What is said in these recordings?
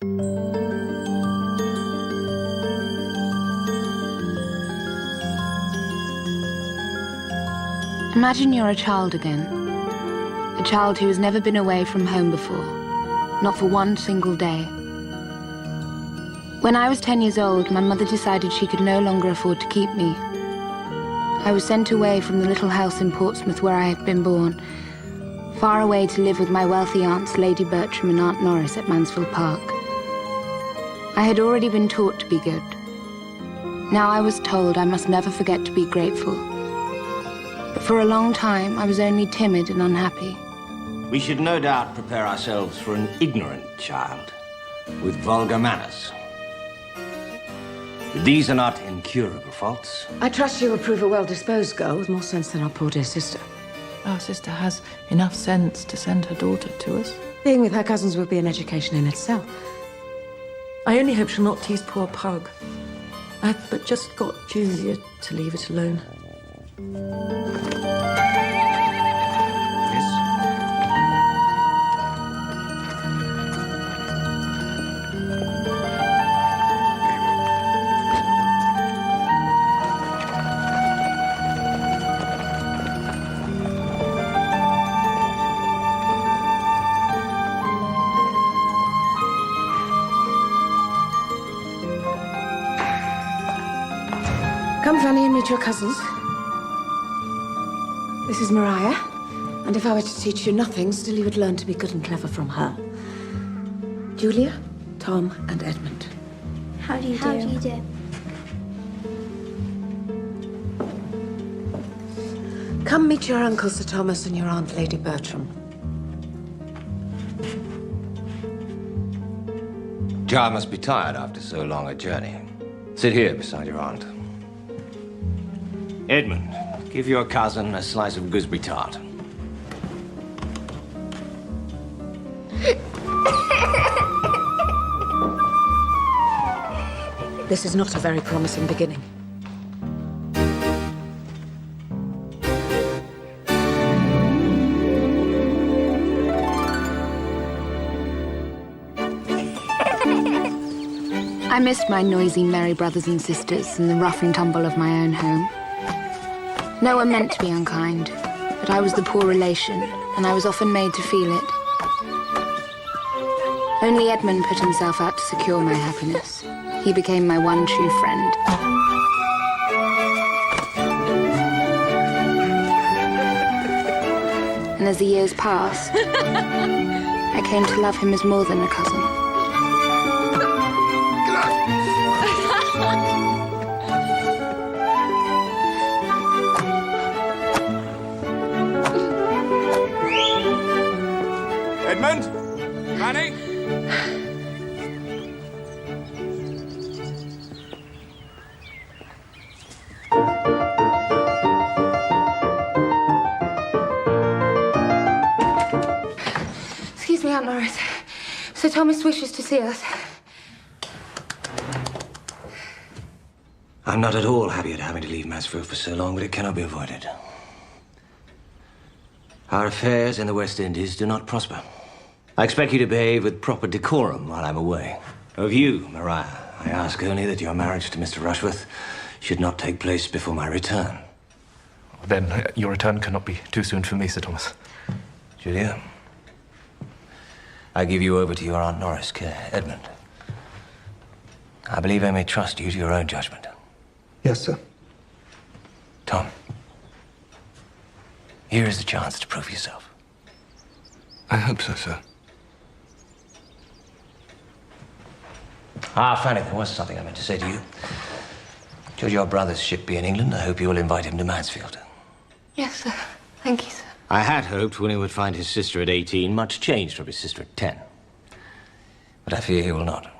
Imagine you're a child again. A child who has never been away from home before. Not for one single day. When I was 10 years old, my mother decided she could no longer afford to keep me. I was sent away from the little house in Portsmouth where I had been born, far away to live with my wealthy aunts Lady Bertram and Aunt Norris at Mansfield Park. I had already been taught to be good. Now I was told I must never forget to be grateful. But for a long time, I was only timid and unhappy. We should no doubt prepare ourselves for an ignorant child with vulgar manners. But these are not incurable faults. I trust you approve a well-disposed girl with more sense than our poor dear sister. Our sister has enough sense to send her daughter to us. Being with her cousins will be an education in itself. I only hope she'll not tease poor Pug. I've but just got Julia to leave it alone. Come, Fanny, and meet your cousins. This is Mariah, and if I were to teach you nothing, still you would learn to be good and clever from her. Julia, Tom, and Edmund. How do you do? How do you do? Come meet your uncle, Sir Thomas, and your aunt, Lady Bertram. Jar must be tired after so long a journey. Sit here beside your aunt. Edmund, give your cousin a slice of gooseberry tart. This is not a very promising beginning. I missed my noisy, merry brothers and sisters and the rough and tumble of my own home. No one meant to be unkind, but I was the poor relation, and I was often made to feel it. Only Edmund put himself out to secure my happiness. He became my one true friend. And as the years passed, I came to love him as more than a cousin. Edmund? Fanny? Excuse me, Aunt Norris. Sir Thomas wishes to see us. I'm not at all happy at having to leave Mansfield for so long, but it cannot be avoided. Our affairs in the West Indies do not prosper. I expect you to behave with proper decorum while I'm away. Of you, Mariah, I ask only that your marriage to Mr. Rushworth should not take place before my return. Then your return cannot be too soon for me, Sir Thomas. Julia, I give you over to your Aunt Norris' care. Edmund, I believe I may trust you to your own judgment. Yes, sir. Tom, here is the chance to prove yourself. I hope so, sir. Ah, Fanny, there was something I meant to say to you. Should your brother's ship be in England, I hope you will invite him to Mansfield. Yes, sir. Thank you, sir. I had hoped when he would find his sister at 18 much changed from his sister at 10. But I fear he will not.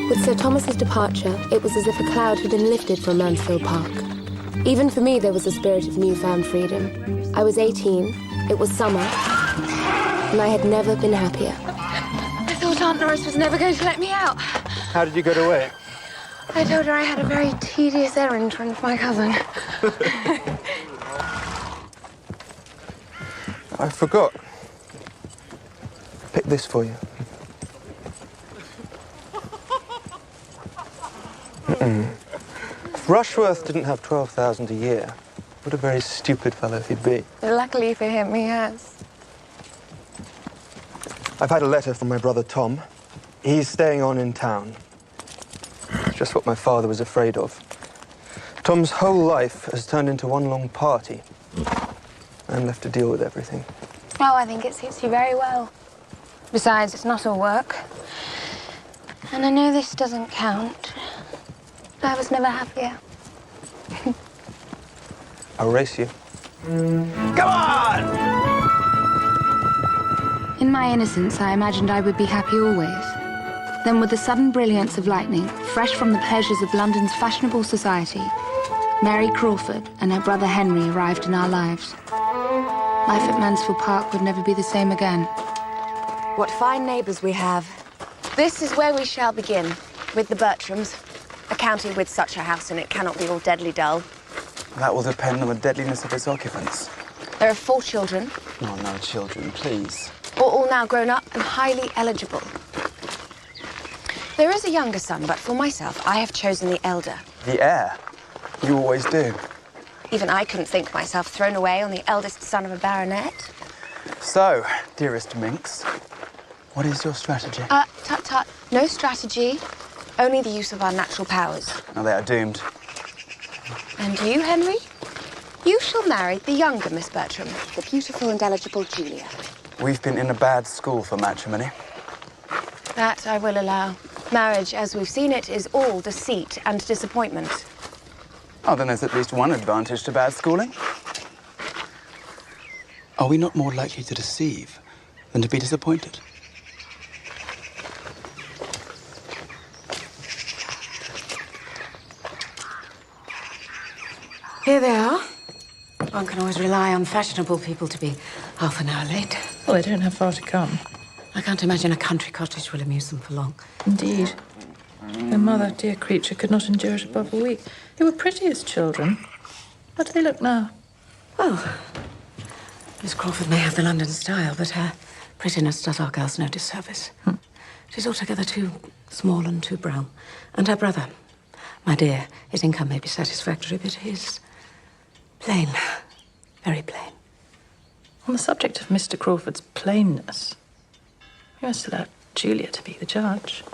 With Sir Thomas's departure, it was as if a cloud had been lifted from Mansfield Park. Even for me, there was a spirit of newfound freedom. I was 18, it was summer, and I had never been happier. I thought Aunt Norris was never going to let me out. How did you get away? I told her I had a very tedious errand to run for my cousin. I forgot. Pick this for you. If Rushworth didn't have 12,000 a year, what a very stupid fellow he'd be. Luckily for him, he has. I've had a letter from my brother Tom. He's staying on in town. Just what my father was afraid of. Tom's whole life has turned into one long party. I'm left to deal with everything. Oh, I think it suits you very well. Besides, it's not all work. And I know this doesn't count. But I was never happier. I'll race you. Come on! In my innocence, I imagined I would be happy always. Then with the sudden brilliance of lightning, fresh from the pleasures of London's fashionable society, Mary Crawford and her brother Henry arrived in our lives. Life at Mansfield Park would never be the same again. What fine neighbours we have. This is where we shall begin, with the Bertrams. A county with such a house in it cannot be all deadly dull. That will depend on the deadliness of its occupants. There are 4 children. No, no, children, please. All now grown up and highly eligible. There is a younger son, but for myself, I have chosen the elder. The heir? You always do. Even I couldn't think myself thrown away on the eldest son of a baronet. So, dearest minx, what is your strategy? Tut-tut. No strategy, only the use of our natural powers. Now they are doomed. And you, Henry? You shall marry the younger Miss Bertram, the beautiful and eligible Julia. We've been in a bad school for matrimony. That I will allow. Marriage, as we've seen it, is all deceit and disappointment. Oh, then there's at least one advantage to bad schooling. Are we not more likely to deceive than to be disappointed? Here they are. One can always rely on fashionable people to be half an hour late. Well, they don't have far to come. I can't imagine a country cottage will amuse them for long. Indeed. Their mother, dear creature, could not endure it above a week. They were pretty as children. How do they look now? Well, Miss Crawford may have the London style, but her prettiness does our girls no disservice. She's altogether too small and too brown. And her brother, my dear, his income may be satisfactory, but his plain, very plain. On the subject of Mr. Crawford's plainness, you must allow Julia to be the judge.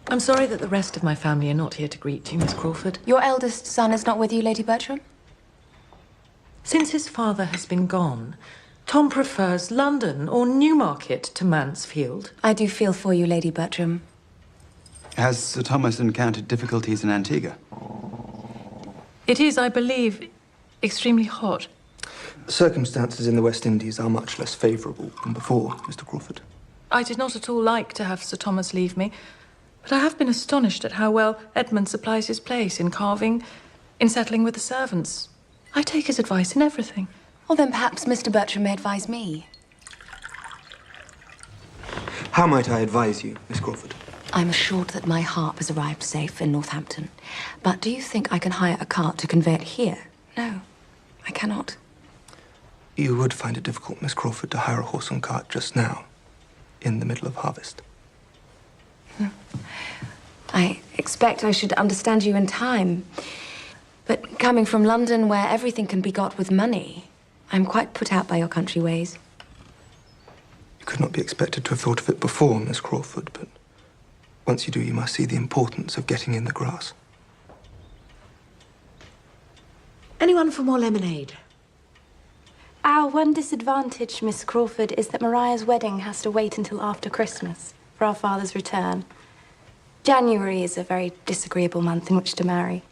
I'm sorry that the rest of my family are not here to greet you, Miss Crawford. Your eldest son is not with you, Lady Bertram? Since his father has been gone, Tom prefers London or Newmarket to Mansfield. I do feel for you, Lady Bertram. Has Sir Thomas encountered difficulties in Antigua? It is, I believe, extremely hot. Circumstances in the West Indies are much less favourable than before, Mr. Crawford. I did not at all like to have Sir Thomas leave me, but I have been astonished at how well Edmund supplies his place in carving, in settling with the servants. I take his advice in everything. Well, then perhaps Mr. Bertram may advise me. How might I advise you, Miss Crawford? I'm assured that my harp has arrived safe in Northampton. But do you think I can hire a cart to convey it here? No, I cannot. You would find it difficult, Miss Crawford, to hire a horse and cart just now, in the middle of harvest. I expect I should understand you in time. But coming from London, where everything can be got with money, I'm quite put out by your country ways. You could not be expected to have thought of it before, Miss Crawford, but once you do, you must see the importance of getting in the grass. Anyone for more lemonade? Our one disadvantage, Miss Crawford, is that Mariah's wedding has to wait until after Christmas for our father's return. January is a very disagreeable month in which to marry.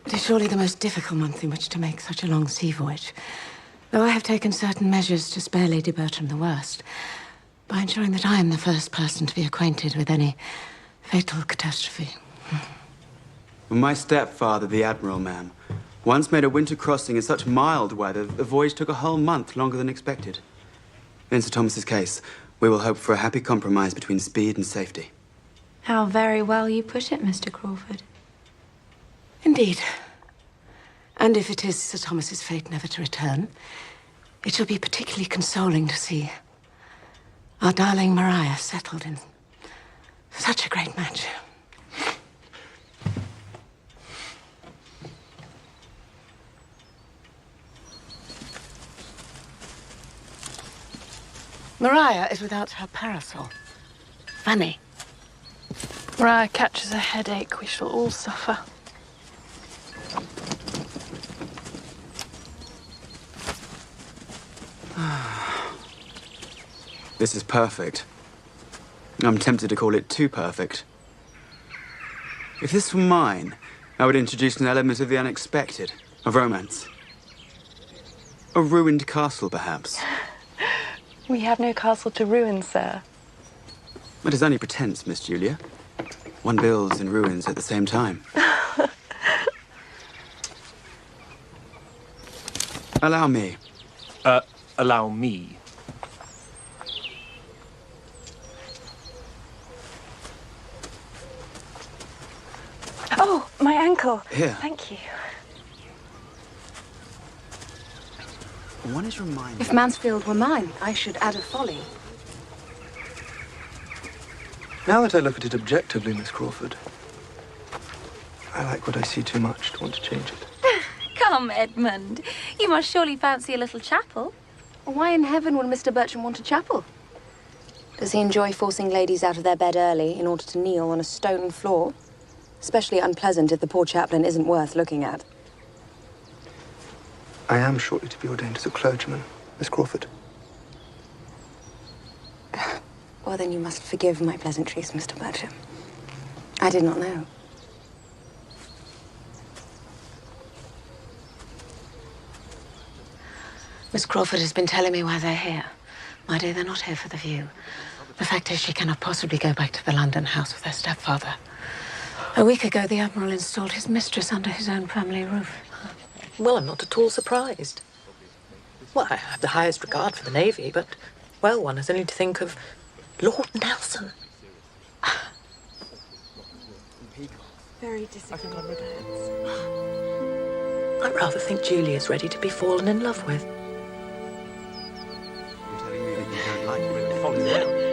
It is surely the most difficult month in which to make such a long sea voyage. Though I have taken certain measures to spare Lady Bertram the worst, by ensuring that I am the first person to be acquainted with any fatal catastrophe. My stepfather, the Admiral, ma'am, once made a winter crossing in such mild weather that the voyage took a whole month longer than expected. In Sir Thomas's case, We will hope for a happy compromise between speed and safety. How very well you put it, Mr. Crawford. Indeed. And if it is Sir Thomas's fate never to return, it will be particularly consoling to see our darling Maria settled in such a great match. Maria is without her parasol. Fanny. Maria catches a headache, we shall all suffer. This is perfect. I'm tempted to call it too perfect. If this were mine, I would introduce an element of the unexpected, of romance. A ruined castle, perhaps. We have no castle to ruin, sir. It is only pretense, Miss Julia. One builds and ruins at the same time. Allow me. Allow me. Oh, my ankle. Here. Thank you. One is reminded. If Mansfield were mine, I should add a folly. Now that I look at it objectively, Miss Crawford, I like what I see too much to want to change it. Come, Edmund. You must surely fancy a little chapel. Why in heaven would Mr. Bertram want a chapel? Does he enjoy forcing ladies out of their bed early in order to kneel on a stone floor? Especially unpleasant if the poor chaplain isn't worth looking at. I am shortly to be ordained as a clergyman, Miss Crawford. Well, then you must forgive my pleasantries, Mr. Bertram. I did not know. Miss Crawford has been telling me why they're here. My dear, they're not here for the view. The fact is, she cannot possibly go back to the London house with her stepfather. A week ago, the Admiral installed his mistress under his own family roof. Well, I'm not at all surprised. Well, I have the highest regard for the Navy, but, well, one has only to think of Lord Nelson. Very disagreeable birds. I rather think Julia's ready to be fallen in love with. You're telling me that you don't like women falling down?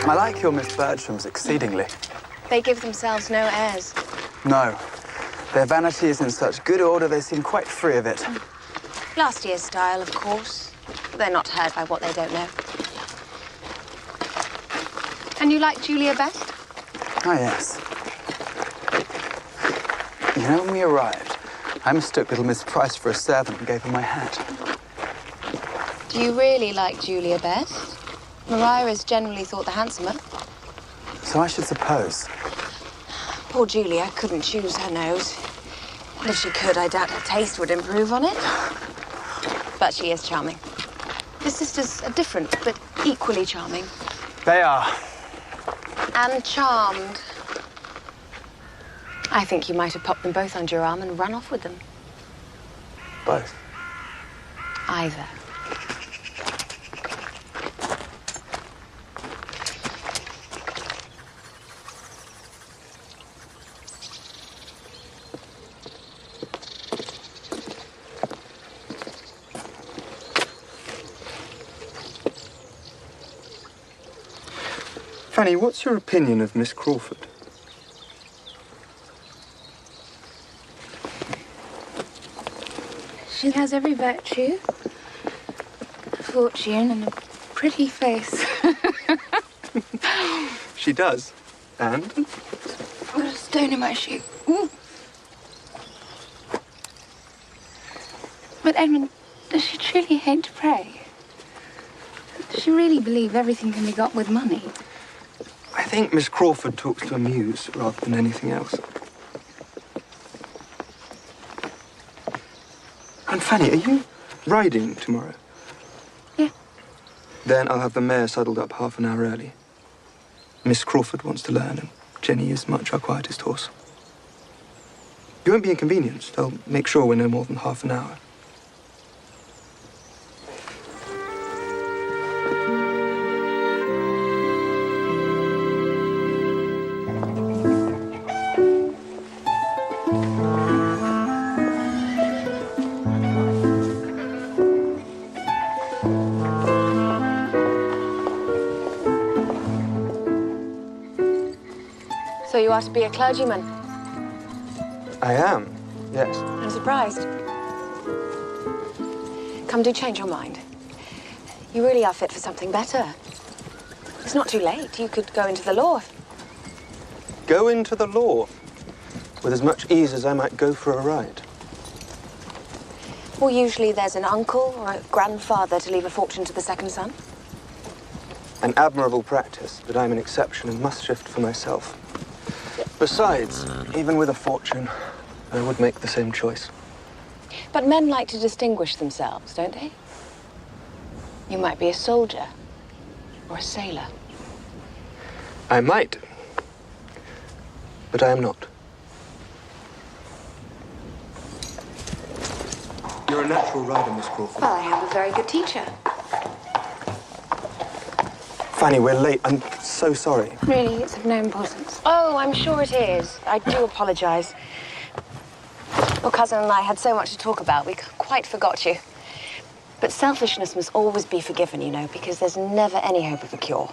I like your Miss Bertrams exceedingly. They give themselves no airs. No. Their vanity is in such good order, they seem quite free of it. Last year's style, of course. They're not hurt by what they don't know. And you like Julia best? Ah, yes. You know, when we arrived, I mistook little Miss Price for a servant and gave her my hat. Do you really like Julia best? Maria is generally thought the handsomer. So I should suppose. Poor Julia couldn't choose her nose. If she could, I doubt her taste would improve on it. But she is charming. The sisters are different, but equally charming. They are. And charmed. I think you might have popped them both under your arm and run off with them. Both. Either. Fanny, what's your opinion of Miss Crawford? She has every virtue, a fortune, and a pretty face. She does. And? I've got a stone in my shoe. Ooh. But Edmund, does she truly hate to pray? Does she really believe everything can be got with money? I think Miss Crawford talks to amuse rather than anything else. And Fanny, are you riding tomorrow? Yeah. Then I'll have the mare saddled up half an hour early. Miss Crawford wants to learn, and Jenny is much our quietest horse. You won't be inconvenienced. I'll make sure we're no more than half an hour. So you are to be a clergyman? I am, yes. I'm surprised. Come, do change your mind. You really are fit for something better. It's not too late. You could go into the law. Go into the law with as much ease as I might go for a ride. Well, usually there's an uncle or a grandfather to leave a fortune to the second son. An admirable practice, but I'm an exception and must shift for myself. Besides, even with a fortune, I would make the same choice. But men like to distinguish themselves, don't they? You might be a soldier or a sailor. I might, but I am not. You're a natural rider, Miss Crawford. Well, I have a very good teacher. Fanny, we're late. I'm so sorry. Really, it's of no importance. Oh, I'm sure it is. I do apologize. Your cousin and I had so much to talk about, we quite forgot you. But selfishness must always be forgiven, you know, because there's never any hope of a cure.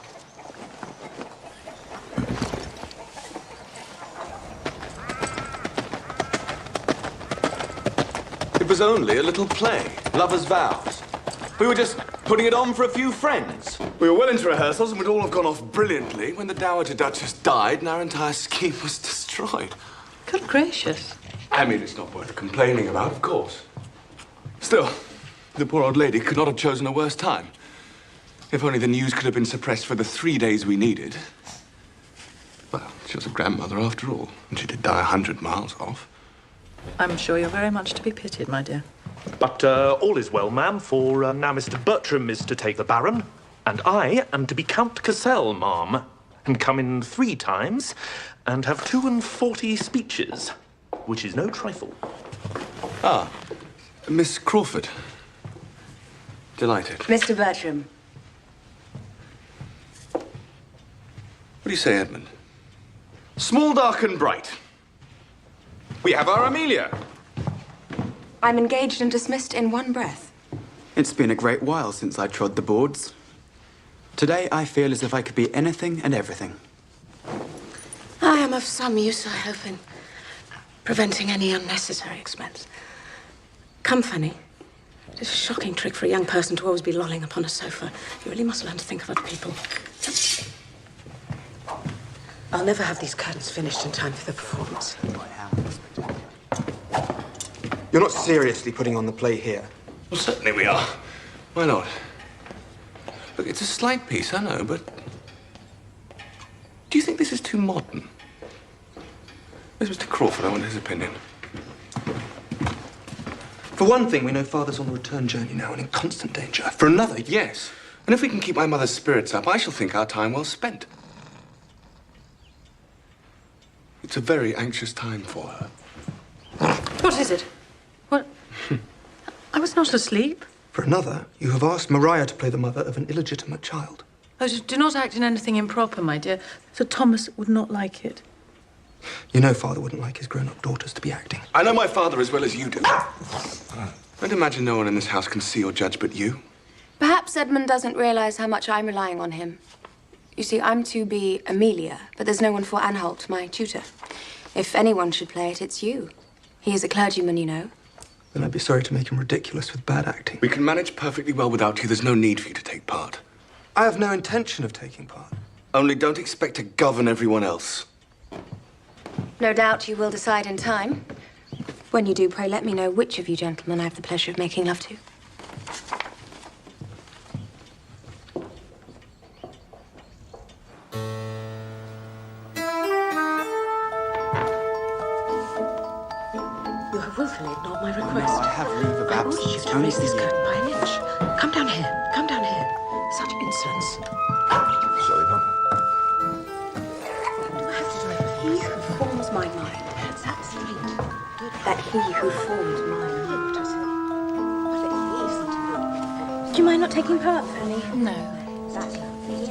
It was only a little play, Lovers' Vows. We were just putting it on for a few friends. We were well into rehearsals and we'd all have gone off brilliantly when the Dowager Duchess died and our entire scheme was destroyed. Good gracious. I mean, it's not worth complaining about, of course. Still, the poor old lady could not have chosen a worse time. If only the news could have been suppressed for the 3 days we needed. Well, she was a grandmother after all, and she did die 100 miles off. I'm sure you're very much to be pitied, my dear. But all is well, ma'am, for now Mr. Bertram is to take the Baron, and I am to be Count Cassel, ma'am, and come in 3 times and have 42 speeches, which is no trifle. Ah, Miss Crawford. Delighted. Mr. Bertram. What do you say, Edmund? Small, dark, and bright. We have our Amelia. I'm engaged and dismissed in one breath. It's been a great while since I trod the boards. Today, I feel as if I could be anything and everything. I am of some use, I hope, in preventing any unnecessary expense. Come, Fanny. It is a shocking trick for a young person to always be lolling upon a sofa. You really must learn to think of other people. I'll never have these curtains finished in time for the performance. You're not seriously putting on the play here. Well, certainly we are. Why not? Look, it's a slight piece, I know, but... Do you think this is too modern? Where's Mr. Crawford? I want his opinion. For one thing, we know Father's on a return journey now and in constant danger. For another, yes. And if we can keep my mother's spirits up, I shall think our time well spent. It's a very anxious time for her. What is it? What? I was not asleep. For another, you have asked Maria to play the mother of an illegitimate child. Oh, do not act in anything improper, my dear. Sir Thomas would not like it. You know Father wouldn't like his grown-up daughters to be acting. I know my father as well as you do. I'd imagine no one in this house can see or judge but you. Perhaps Edmund doesn't realize how much I'm relying on him. You see, I'm to be Amelia, but there's no one for Anhalt, my tutor. If anyone should play it, it's you. He is a clergyman, you know. Then I'd be sorry to make him ridiculous with bad acting. We can manage perfectly well without you. There's no need for you to take part. I have no intention of taking part. Only don't expect to govern everyone else. No doubt you will decide in time. When you do, pray let me know which of you gentlemen I have the pleasure of making love to. my request? I have leave of I ordered absence. you to Only raise this for you. curtain by an inch. Come down here. Come down here. Such insolence. Sorry, Mum. He who forms my mind. That straight. That he who formed mine. Do you mind not taking part, Fanny? No.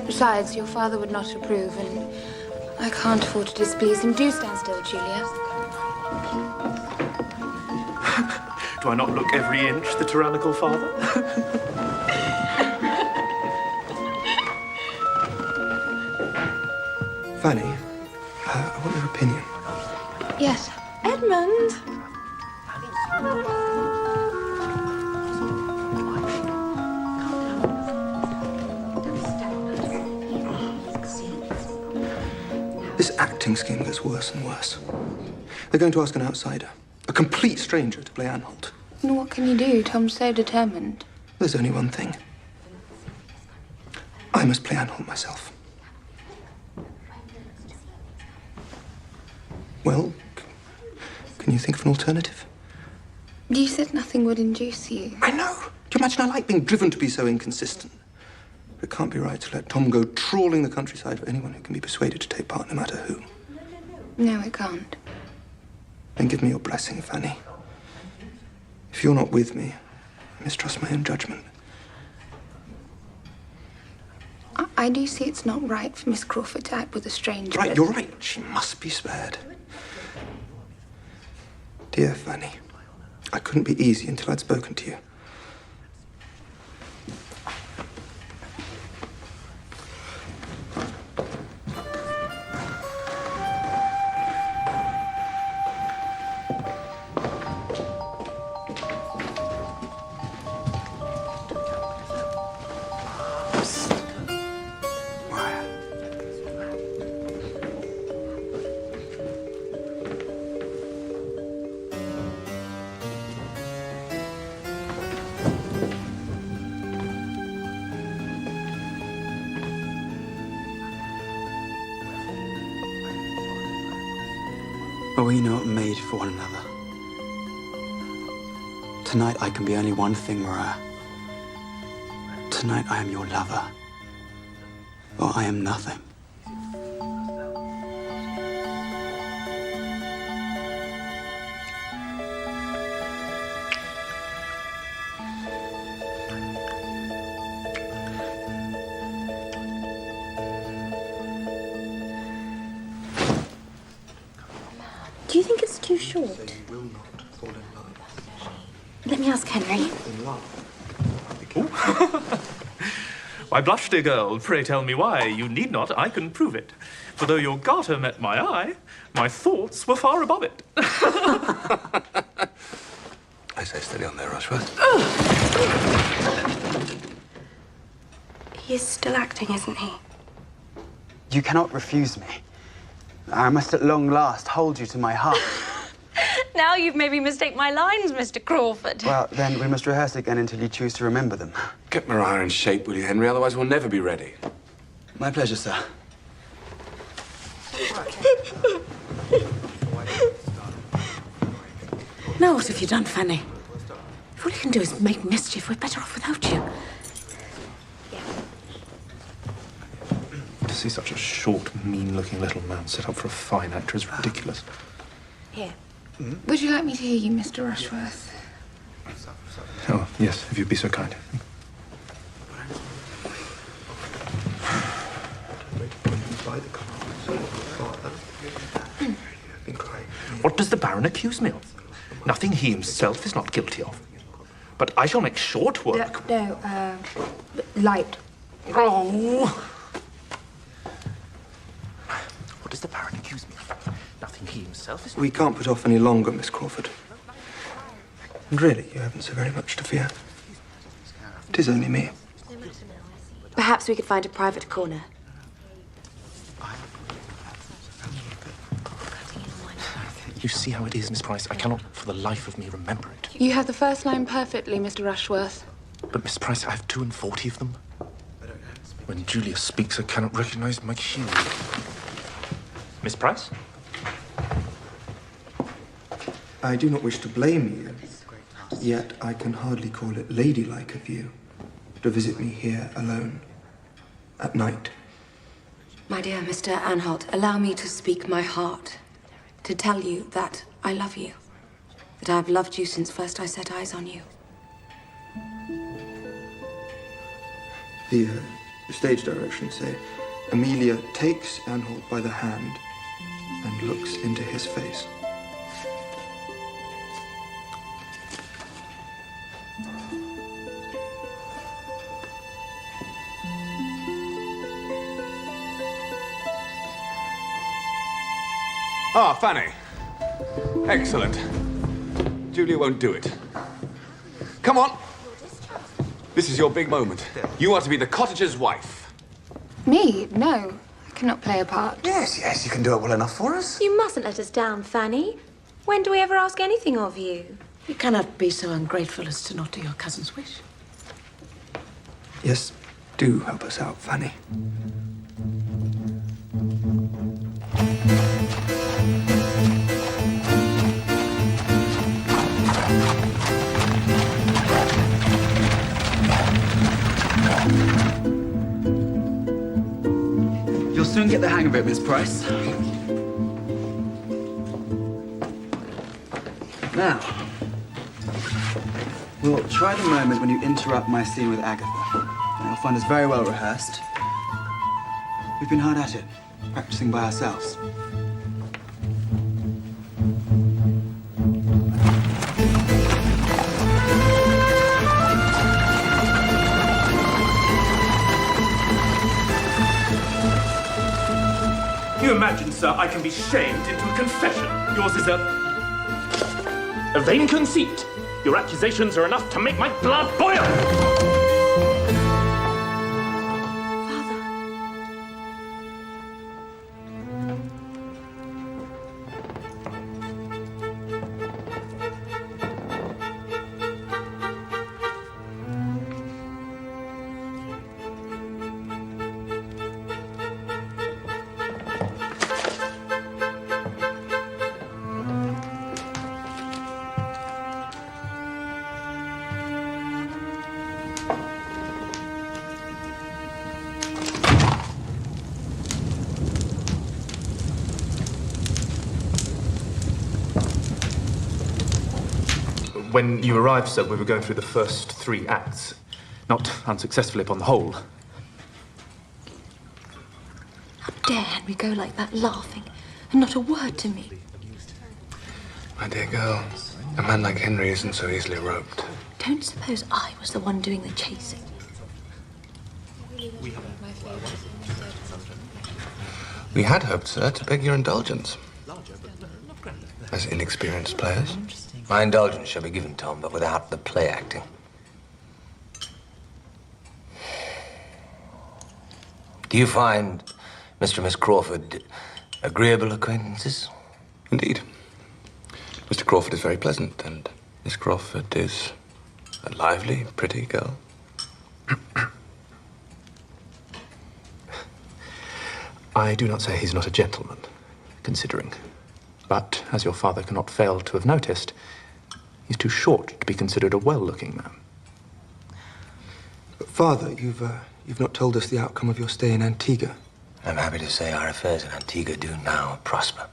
Besides, your father would not approve, and I can't afford to displease him. Do stand still, Julia. Do I not look every inch the tyrannical father? Fanny, I want your opinion. Yes. Edmund! This acting scheme gets worse and worse. They're going to ask an outsider, a complete stranger, to play Anne Holt. And what can you do? Tom's so determined. There's only one thing. I must play Anne Holt myself. Well, can you think of an alternative? You said nothing would induce you. I know. Do you imagine I like being driven to be so inconsistent? But it can't be right to let Tom go trawling the countryside for anyone who can be persuaded to take part, no matter who. No, it can't. Then give me your blessing, Fanny. If you're not with me, I mistrust my own judgment. I do see it's not right for Miss Crawford to act with a stranger. Right, but- you're right. She must be spared. Dear Fanny, I couldn't be easy until I'd spoken to you. Are we not made for one another? Tonight I can be only one thing, Mariah. Tonight I am your lover. Or I am nothing. Do you think it's too short? Let me ask Henry. Why, blush, dear girl, pray tell me why. You need not, I can prove it. For though your garter met my eye, my thoughts were far above it. I say steady on there, Rushworth. He is still acting, isn't he? You cannot refuse me. I must at long last hold you to my heart. Now you've made me mistake my lines, Mr. Crawford. Well, then we must rehearse again until you choose to remember them. Get Mariah in shape, will you, Henry? Otherwise we'll never be ready. My pleasure, sir. Now what have you done, Fanny? If all you can do is make mischief, we're better off without you. To see such a short, mean-looking little man set up for a fine actor is ridiculous. Here. Would you like me to hear you, Mr. Rushworth? Oh, yes, if you'd be so kind. What does the Baron accuse me of? Nothing he himself is not guilty of. But I shall make short work. No, light. Oh! What does the Baron accuse me of? Nothing he himself is... We can't put off any longer, Miss Crawford. And really, you haven't so very much to fear. It is only me. Perhaps we could find a private corner. You see how it is, Miss Price? I cannot for the life of me remember it. You have the first line perfectly, Mr. Rushworth. But, Miss Price, I have 42 of them. When Julia speaks, I cannot recognize my cue. Miss Price? I do not wish to blame you, Yet I can hardly call it ladylike of you to visit me here alone at night. My dear Mr. Anholt, allow me to speak my heart, to tell you that I love you, that I've loved you since first I set eyes on you. The stage directions say, Amelia takes Anholt by the hand and looks into his face. Ah, Fanny. Excellent. Julia won't do it. Come on. This is your big moment. You are to be the cottager's wife. Me? No. I cannot play a part. Yes, yes, you can do it well enough for us. You mustn't let us down, Fanny. When do we ever ask anything of you? You cannot be so ungrateful as to not do your cousin's wish. Yes, do help us out, Fanny. You'll soon get the hang of it, Miss Price. Now, we'll try the moment when you interrupt my scene with Agatha. And you'll find us very well rehearsed. We've been hard at it, practicing by ourselves. You imagine, sir, I can be shamed into a confession. Yours is a vain conceit. Your accusations are enough to make my blood boil. When you arrived, sir, we were going through the first 3 acts. Not unsuccessfully upon the whole. How dare Henry go like that, laughing, and not a word to me? My dear girl, a man like Henry isn't so easily roped. Don't suppose I was the one doing the chasing. We had hoped, sir, to beg your indulgence. As inexperienced players. My indulgence shall be given, Tom, but without the play acting. Do you find Mr. and Miss Crawford agreeable acquaintances? Indeed. Mr. Crawford is very pleasant, and Miss Crawford is a lively, pretty girl. I do not say he's not a gentleman, considering. But, as your father cannot fail to have noticed, he's too short to be considered a well-looking man. But Father, you've not told us the outcome of your stay in Antigua. I'm happy to say our affairs in Antigua do now prosper.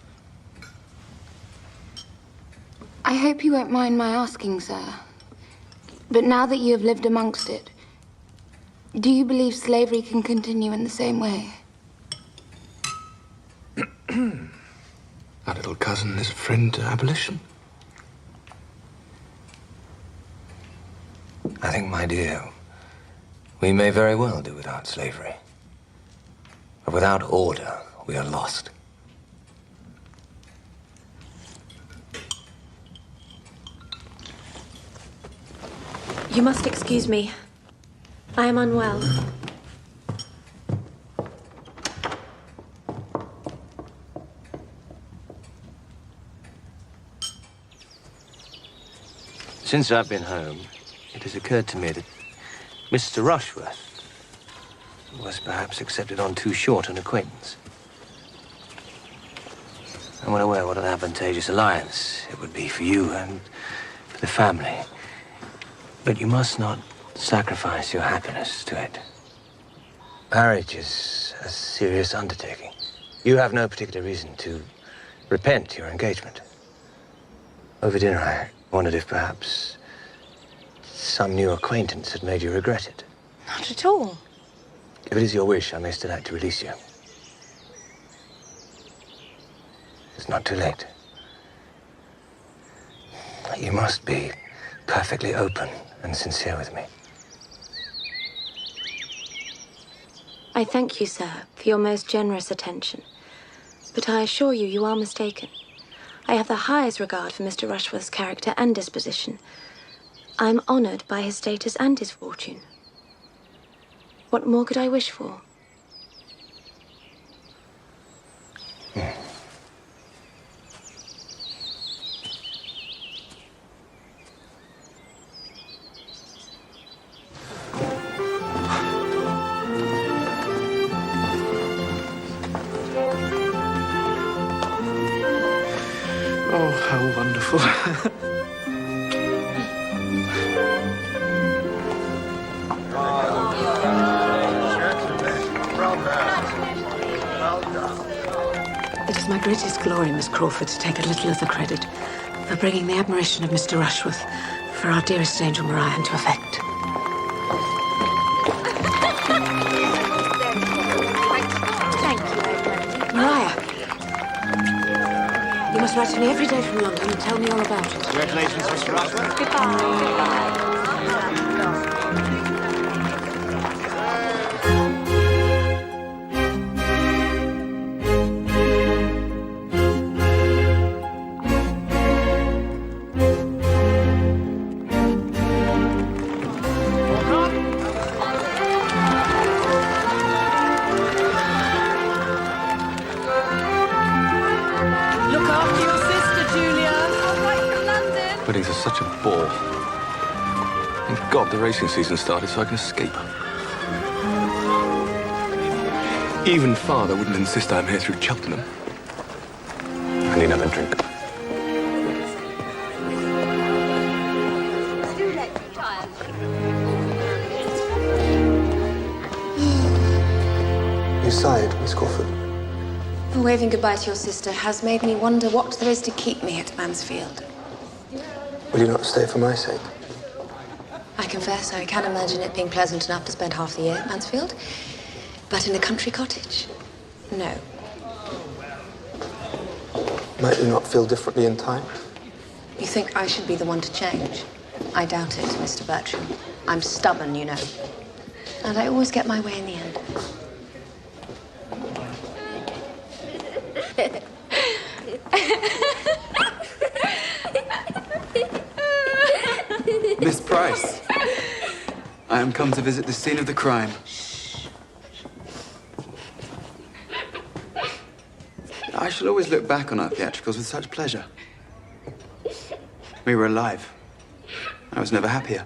I hope you won't mind my asking, sir. But now that you have lived amongst it, do you believe slavery can continue in the same way? Our little cousin is a friend to abolition. I think, my dear, we may very well do without slavery. But without order, we are lost. You must excuse me. I am unwell. Since I've been home, it has occurred to me that Mr. Rushworth was perhaps accepted on too short an acquaintance. I'm well aware what an advantageous alliance it would be for you and for the family But you must not sacrifice your happiness to it. Marriage is a serious undertaking. You have no particular reason to repent your engagement. Over dinner, I wondered if perhaps some new acquaintance had made you regret it. Not at all. If it is your wish, I may still act to release you. It's not too late. You must be perfectly open and sincere with me. I thank you, sir, for your most generous attention. But I assure you, you are mistaken. I have the highest regard for Mr. Rushworth's character and disposition. I am honoured by his status and his fortune. What more could I wish for? Oh, how wonderful. It is my greatest glory, Miss Crawford, to take a little of the credit for bringing the admiration of Mr. Rushworth for our dearest angel Maria into effect. Thank you, Edmund. Maria, you must write to me every day from London and tell me all about it. Congratulations, Mr. Rushworth. Goodbye. Weddings are such a bore. Thank God the racing season started so I can escape. Even Father wouldn't insist I'm here through Cheltenham. I need another drink. You sighed, Miss Crawford. Waving goodbye to your sister has made me wonder what there is to keep me at Mansfield. Will you not stay for my sake? I confess I can imagine it being pleasant enough to spend half the year at Mansfield. But in a country cottage? No. Might you not feel differently in time? You think I should be the one to change? I doubt it, Mr. Bertram. I'm stubborn, you know. And I always get my way in the end. Miss Price, I am come to visit the scene of the crime. I shall always look back on our theatricals with such pleasure. We were alive. I was never happier.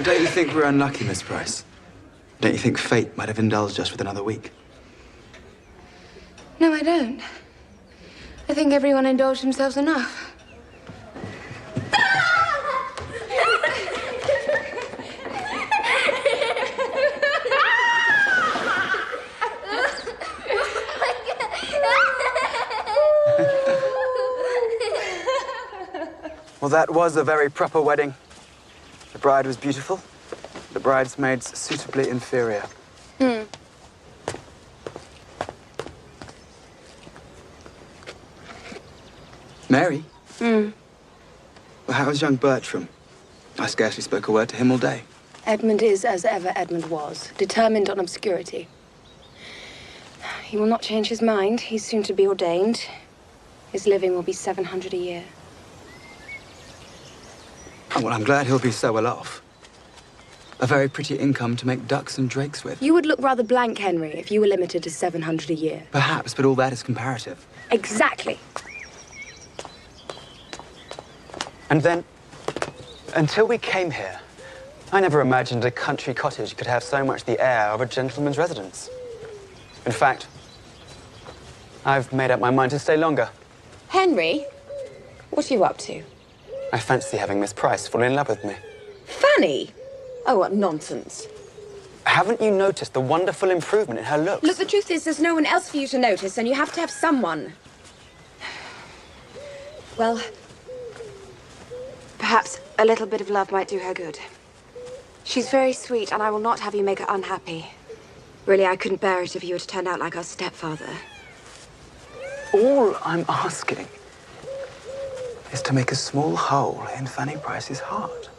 Don't you think we're unlucky, Miss Price? Don't you think fate might have indulged us with another week? No, I don't. I think everyone indulged themselves enough. Well, that was a very proper wedding. The bride was beautiful, the bridesmaids suitably inferior. Mary? Well, how is young Bertram? I scarcely spoke a word to him all day. Edmund is as ever Edmund was, determined on obscurity. He will not change his mind. He's soon to be ordained. His living will be 700 a year. Oh, well, I'm glad he'll be so well off. A very pretty income to make ducks and drakes with. You would look rather blank, Henry, if you were limited to 700 a year. Perhaps, but all that is comparative. Exactly. And then, until we came here, I never imagined a country cottage could have so much the air of a gentleman's residence. In fact, I've made up my mind to stay longer. Henry, what are you up to? I fancy having Miss Price fall in love with me. Fanny? Oh, what nonsense. Haven't you noticed the wonderful improvement in her looks? Look, the truth is there's no one else for you to notice, and you have to have someone. Well, perhaps a little bit of love might do her good. She's very sweet, and I will not have you make her unhappy. Really, I couldn't bear it if you were to turn out like our stepfather. All I'm asking is to make a small hole in Fanny Price's heart.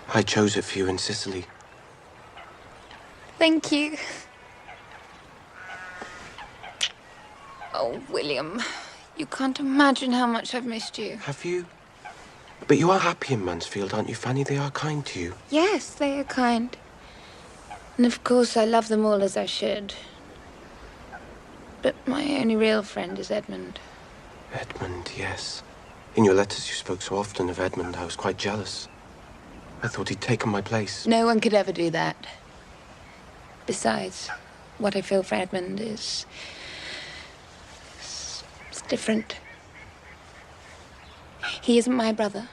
I chose it for you in Sicily. Thank you. Oh, William, you can't imagine how much I've missed you. Have you? But you are happy in Mansfield, aren't you, Fanny? They are kind to you. Yes, they are kind. And of course, I love them all as I should. But my only real friend is Edmund. Edmund, yes. In your letters, you spoke so often of Edmund, I was quite jealous. I thought he'd taken my place. No one could ever do that. Besides, what I feel for Edmund is... it's different. He isn't my brother.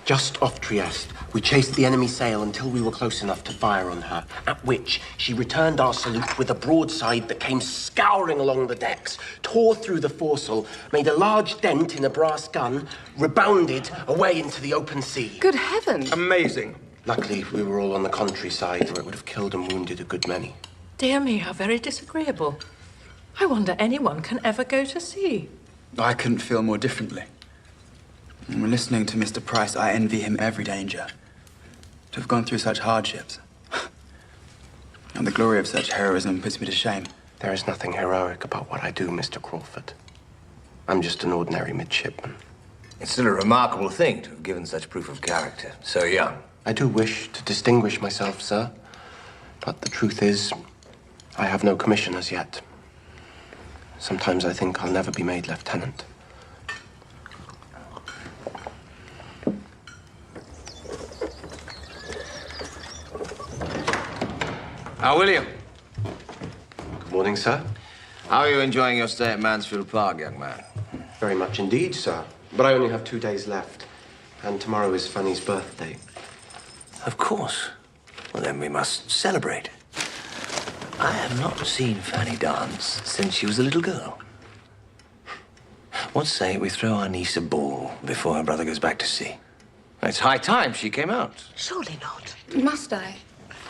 Just off Trieste, we chased the enemy sail until we were close enough to fire on her, at which she returned our salute with a broadside that came scouring along the decks, tore through the foresail, made a large dent in a brass gun, rebounded away into the open sea. Good heavens! Amazing. Luckily, we were all on the countryside, where it would have killed and wounded a good many. Dear me, how very disagreeable. I wonder anyone can ever go to sea. I couldn't feel more differently. When listening to Mr. Price, I envy him every danger. To have gone through such hardships. And the glory of such heroism puts me to shame. There is nothing heroic about what I do, Mr. Crawford. I'm just an ordinary midshipman. It's still a remarkable thing to have given such proof of character so young. I do wish to distinguish myself, sir. But the truth is, I have no commission as yet. Sometimes I think I'll never be made lieutenant. William. Good morning, sir. How are you enjoying your stay at Mansfield Park, young man? Very much indeed, sir. But I only have 2 days left. And tomorrow is Fanny's birthday. Of course. Well, then we must celebrate. I have not seen Fanny dance since she was a little girl. What say we throw our niece a ball before her brother goes back to sea? It's high time she came out. Surely not. Must I?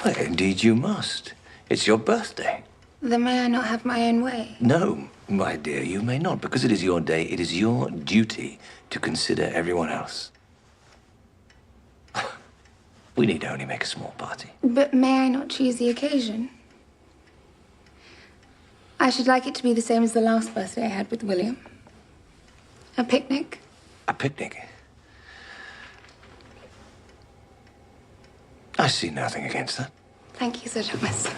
Well, indeed you must. It's your birthday. Then may I not have my own way? No, my dear, you may not. Because it is your day, it is your duty to consider everyone else. We need only make a small party. But may I not choose the occasion? I should like it to be the same as the last birthday I had with William. A picnic. A picnic? I see nothing against that. Thank you, Sir Thomas.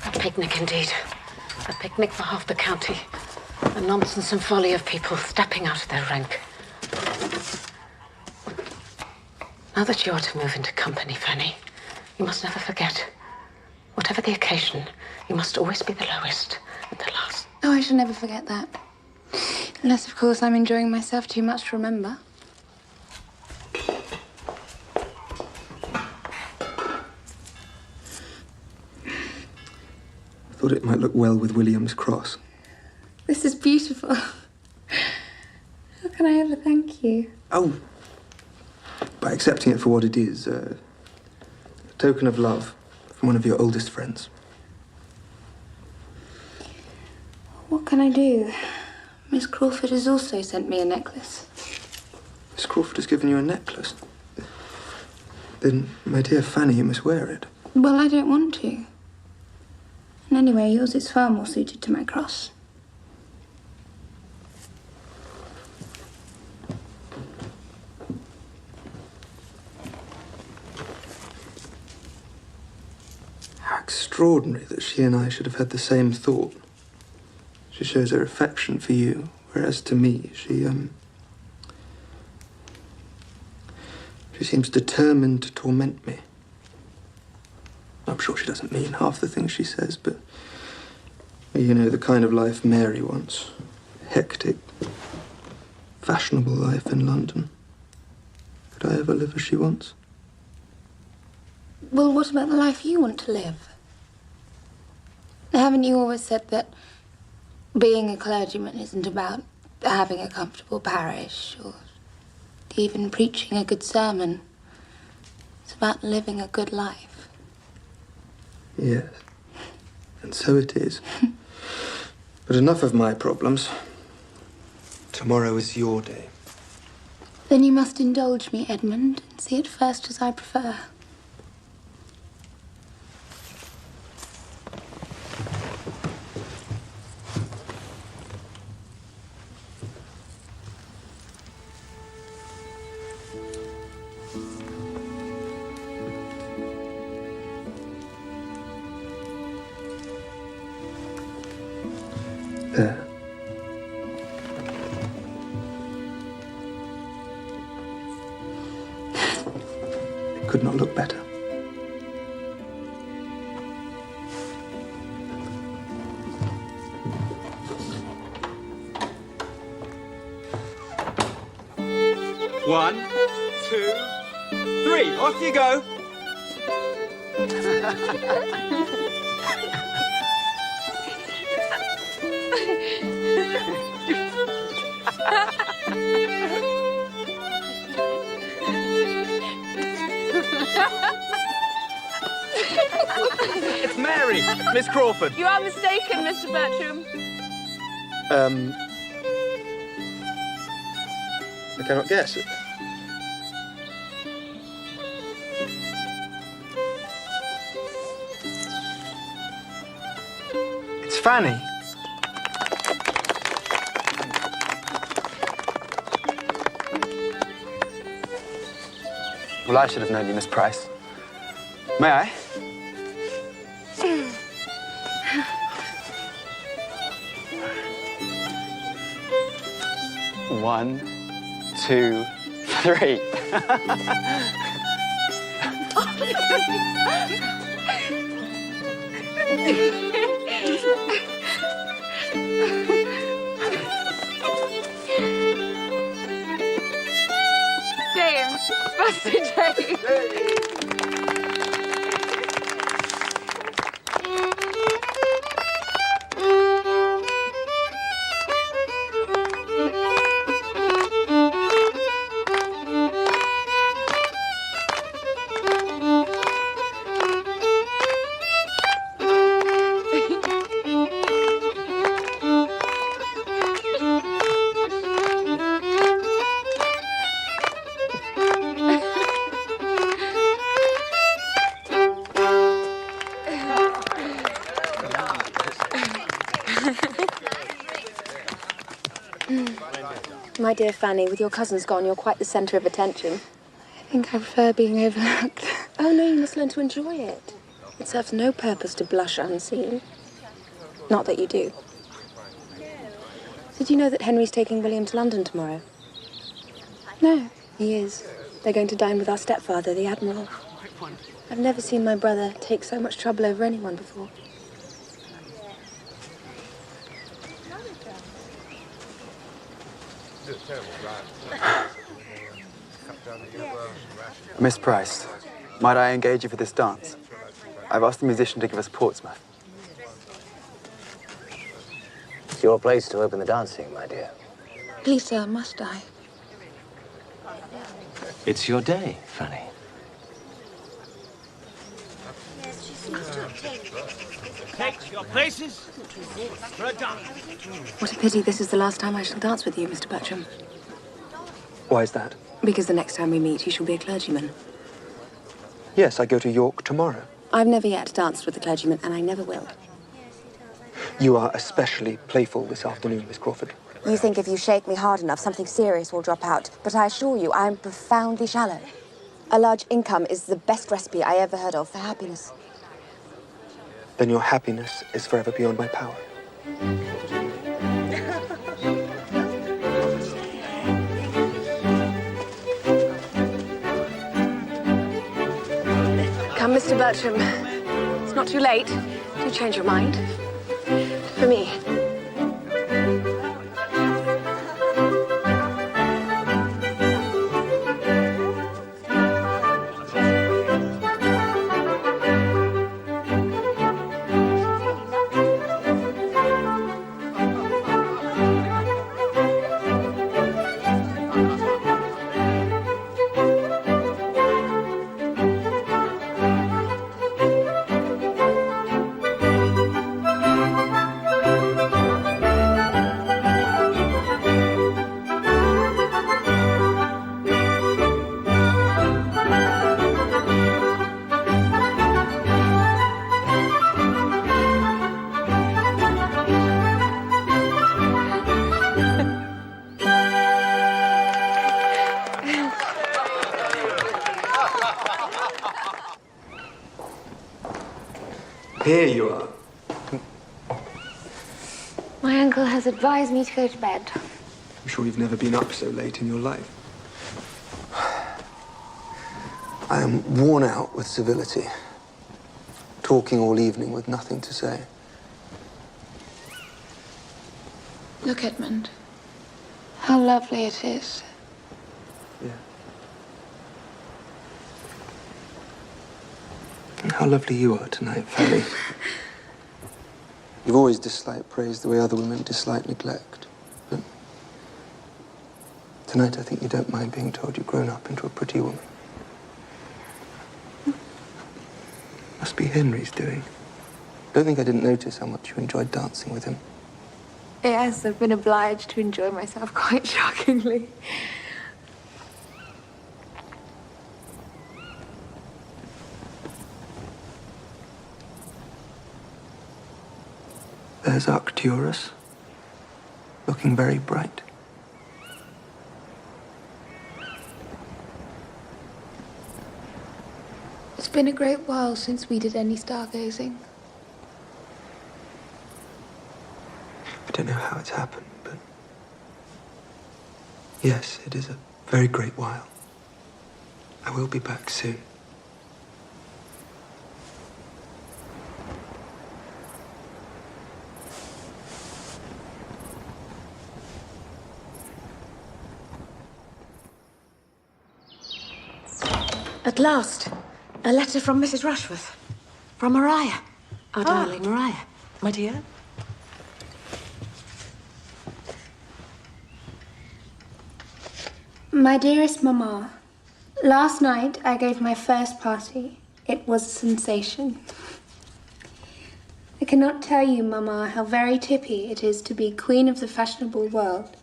A picnic indeed. A picnic for half the county. The nonsense and folly of people stepping out of their rank. Now that you are to move into company, Fanny, you must never forget, whatever the occasion, you must always be the lowest and the last. Oh, I shall never forget that. Unless, of course, I'm enjoying myself too much to remember. I thought it might look well with William's cross. This is beautiful. How can I ever thank you? Oh, by accepting it for what it is, a token of love from one of your oldest friends. What can I do? Miss Crawford has also sent me a necklace. Miss Crawford has given you a necklace? Then, my dear Fanny, you must wear it. Well, I don't want to. And anyway, yours is far more suited to my cross. How extraordinary that she and I should have had the same thought. She shows her affection for you, whereas to me, she seems determined to torment me. I'm sure she doesn't mean half the things she says, but you know, the kind of life Mary wants. Hectic, fashionable life in London. Could I ever live as she wants? Well, what about the life you want to live? Haven't you always said that being a clergyman isn't about having a comfortable parish or even preaching a good sermon? It's about living a good life. Yes, and so it is. But enough of my problems. Tomorrow is your day. Then you must indulge me, Edmund, and see it first as I prefer. There. It could not look better. One, 2, 3. Off you go. It's Mary, Miss Crawford. You are mistaken, Mr. Bertram. I cannot guess. It's Fanny. Well, I should have known you, Miss Price. May I? One, 2, 3. James, Buster James. My dear Fanny, with your cousins gone, you're quite the centre of attention. I think I prefer being overlooked. Oh, no, you must learn to enjoy it. It serves no purpose to blush unseen. Not that you do. Did you know that Henry's taking William to London tomorrow? No. He is. They're going to dine with our stepfather, the Admiral. I've never seen my brother take so much trouble over anyone before. Miss Price, might I engage you for this dance? I've asked the musician to give us Portsmouth. It's your place to open the dancing, my dear. Please, sir, must I? It's your day, Fanny. Take your places for a dance. What a pity this is the last time I shall dance with you, Mr. Bertram. Why is that? Because the next time we meet, you shall be a clergyman. Yes, I go to York tomorrow. I've never yet danced with a clergyman, and I never will. You are especially playful this afternoon, Miss Crawford. You think if you shake me hard enough, something serious will drop out. But I assure you, I am profoundly shallow. A large income is the best recipe I ever heard of for happiness. Then your happiness is forever beyond my power. Come, Mr. Bertram. It's not too late. Do change your mind. For me. Here you are. My uncle has advised me to go to bed. I'm sure you've never been up so late in your life. I am worn out with civility. Talking all evening with nothing to say. Look, Edmund. How lovely it is. Yeah. And how lovely you are tonight, Fanny. You've always disliked praise the way other women dislike neglect. But tonight I think you don't mind being told you've grown up into a pretty woman. Must be Henry's doing. Don't think I didn't notice how much you enjoyed dancing with him. Yes, I've been obliged to enjoy myself quite shockingly. There's Arcturus, looking very bright. It's been a great while since we did any stargazing. I don't know how it's happened, but yes, it is a very great while. I will be back soon. At last, a letter from Mrs. Rushworth. From Maria. Our darling Maria. My dear? My dearest Mamma, last night I gave my first party. It was a sensation. I cannot tell you, Mamma, how very tippy it is to be queen of the fashionable world.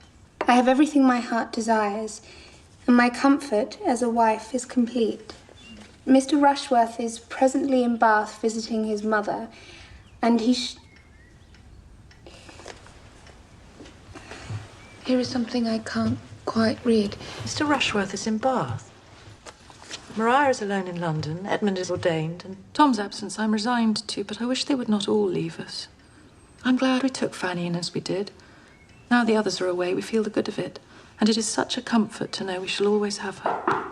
I have everything my heart desires, and my comfort as a wife is complete. Mr. Rushworth is presently in Bath visiting his mother, and Here is something I can't quite read. Mr. Rushworth is in Bath. Maria is alone in London. Edmund is ordained, and Tom's absence I'm resigned to, but I wish they would not all leave us. I'm glad we took Fanny in as we did. Now the others are away, we feel the good of it. And it is such a comfort to know we shall always have her.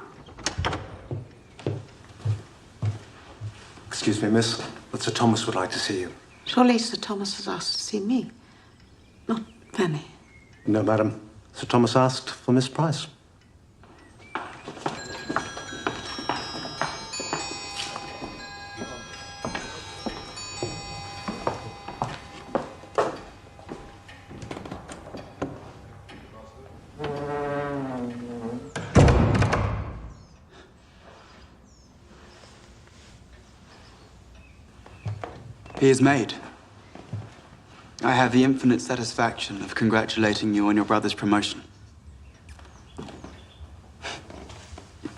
Excuse me, miss, but Sir Thomas would like to see you. Surely Sir Thomas has asked to see me, not Fanny. No, madam. Sir Thomas asked for Miss Price. He is made. I have the infinite satisfaction of congratulating you on your brother's promotion.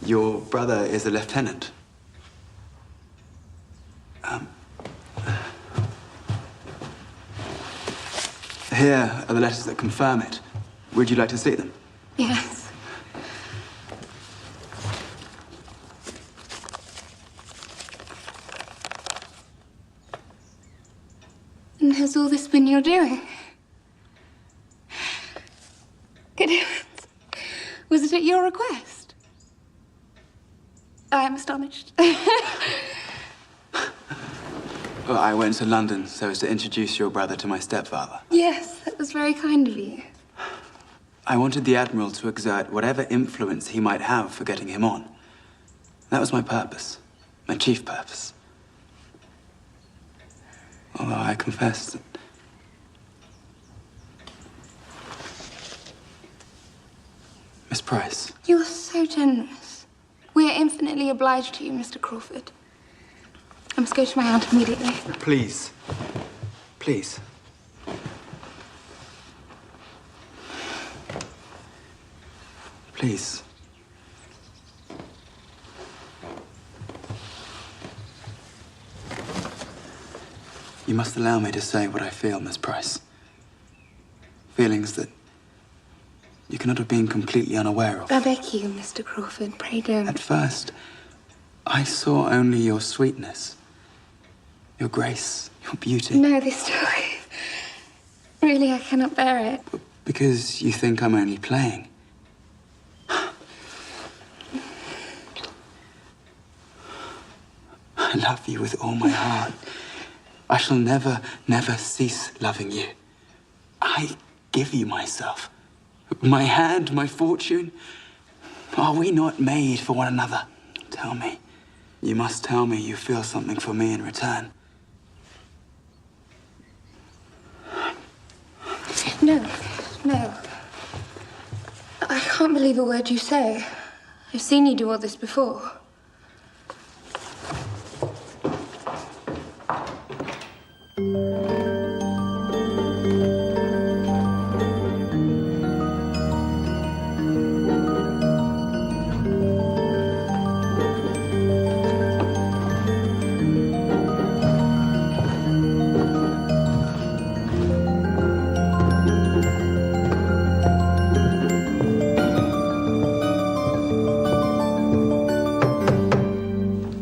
Your brother is a lieutenant. Here are the letters that confirm it. Would you like to see them? Yes. And has all this been your doing? Good heavens. Was it at your request? I am astonished. Well, I went to London so as to introduce your brother to my stepfather. Yes, that was very kind of you. I wanted the Admiral to exert whatever influence he might have for getting him on. That was my purpose, my chief purpose. Although I confess that... Miss Price. You are so generous. We are infinitely obliged to you, Mr. Crawford. I must go to my aunt immediately. Please. Please. Please. You must allow me to say what I feel, Miss Price. Feelings that you cannot have been completely unaware of. I beg you, Mr. Crawford, pray don't. At first, I saw only your sweetness, your grace, your beauty. No, this story. Really, I cannot bear it. Because you think I'm only playing. I love you with all my heart. I shall never, never cease loving you. I give you myself. My hand, my fortune. Are we not made for one another? Tell me. You must tell me you feel something for me in return. No, no. I can't believe a word you say. I've seen you do all this before.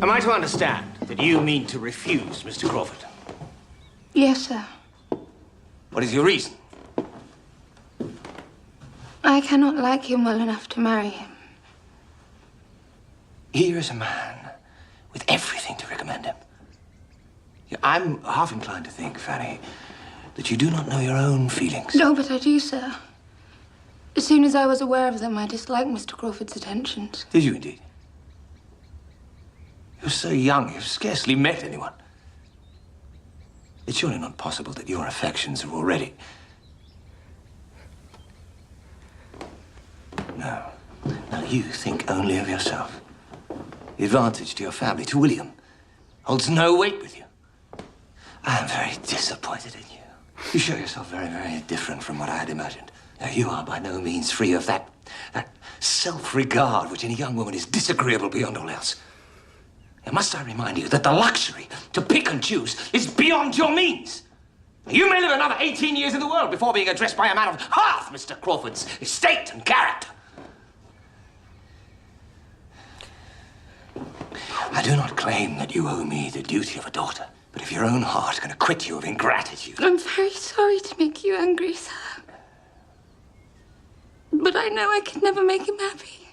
Am I to understand that you mean to refuse Mr. Crawford? Yes, sir. What is your reason? I cannot like him well enough to marry him. Here is a man with everything to recommend him. Yeah, I'm half inclined to think, Fanny, that you do not know your own feelings. No, but I do, sir. As soon as I was aware of them, I disliked Mr. Crawford's attentions. Did you indeed? You're so young, you've scarcely met anyone. It's surely not possible that your affections are already... No. No, you think only of yourself. The advantage to your family, to William, holds no weight with you. I am very disappointed in you. You show yourself very, very different from what I had imagined. Now, you are by no means free of that self-regard which in a young woman is disagreeable beyond all else. Now, must I remind you that the luxury to pick and choose is beyond your means? You may live another 18 years in the world before being addressed by a man of half Mr. Crawford's estate and character. I do not claim that you owe me the duty of a daughter, but if your own heart can acquit you of ingratitude... I'm very sorry to make you angry, sir. But I know I could never make him happy.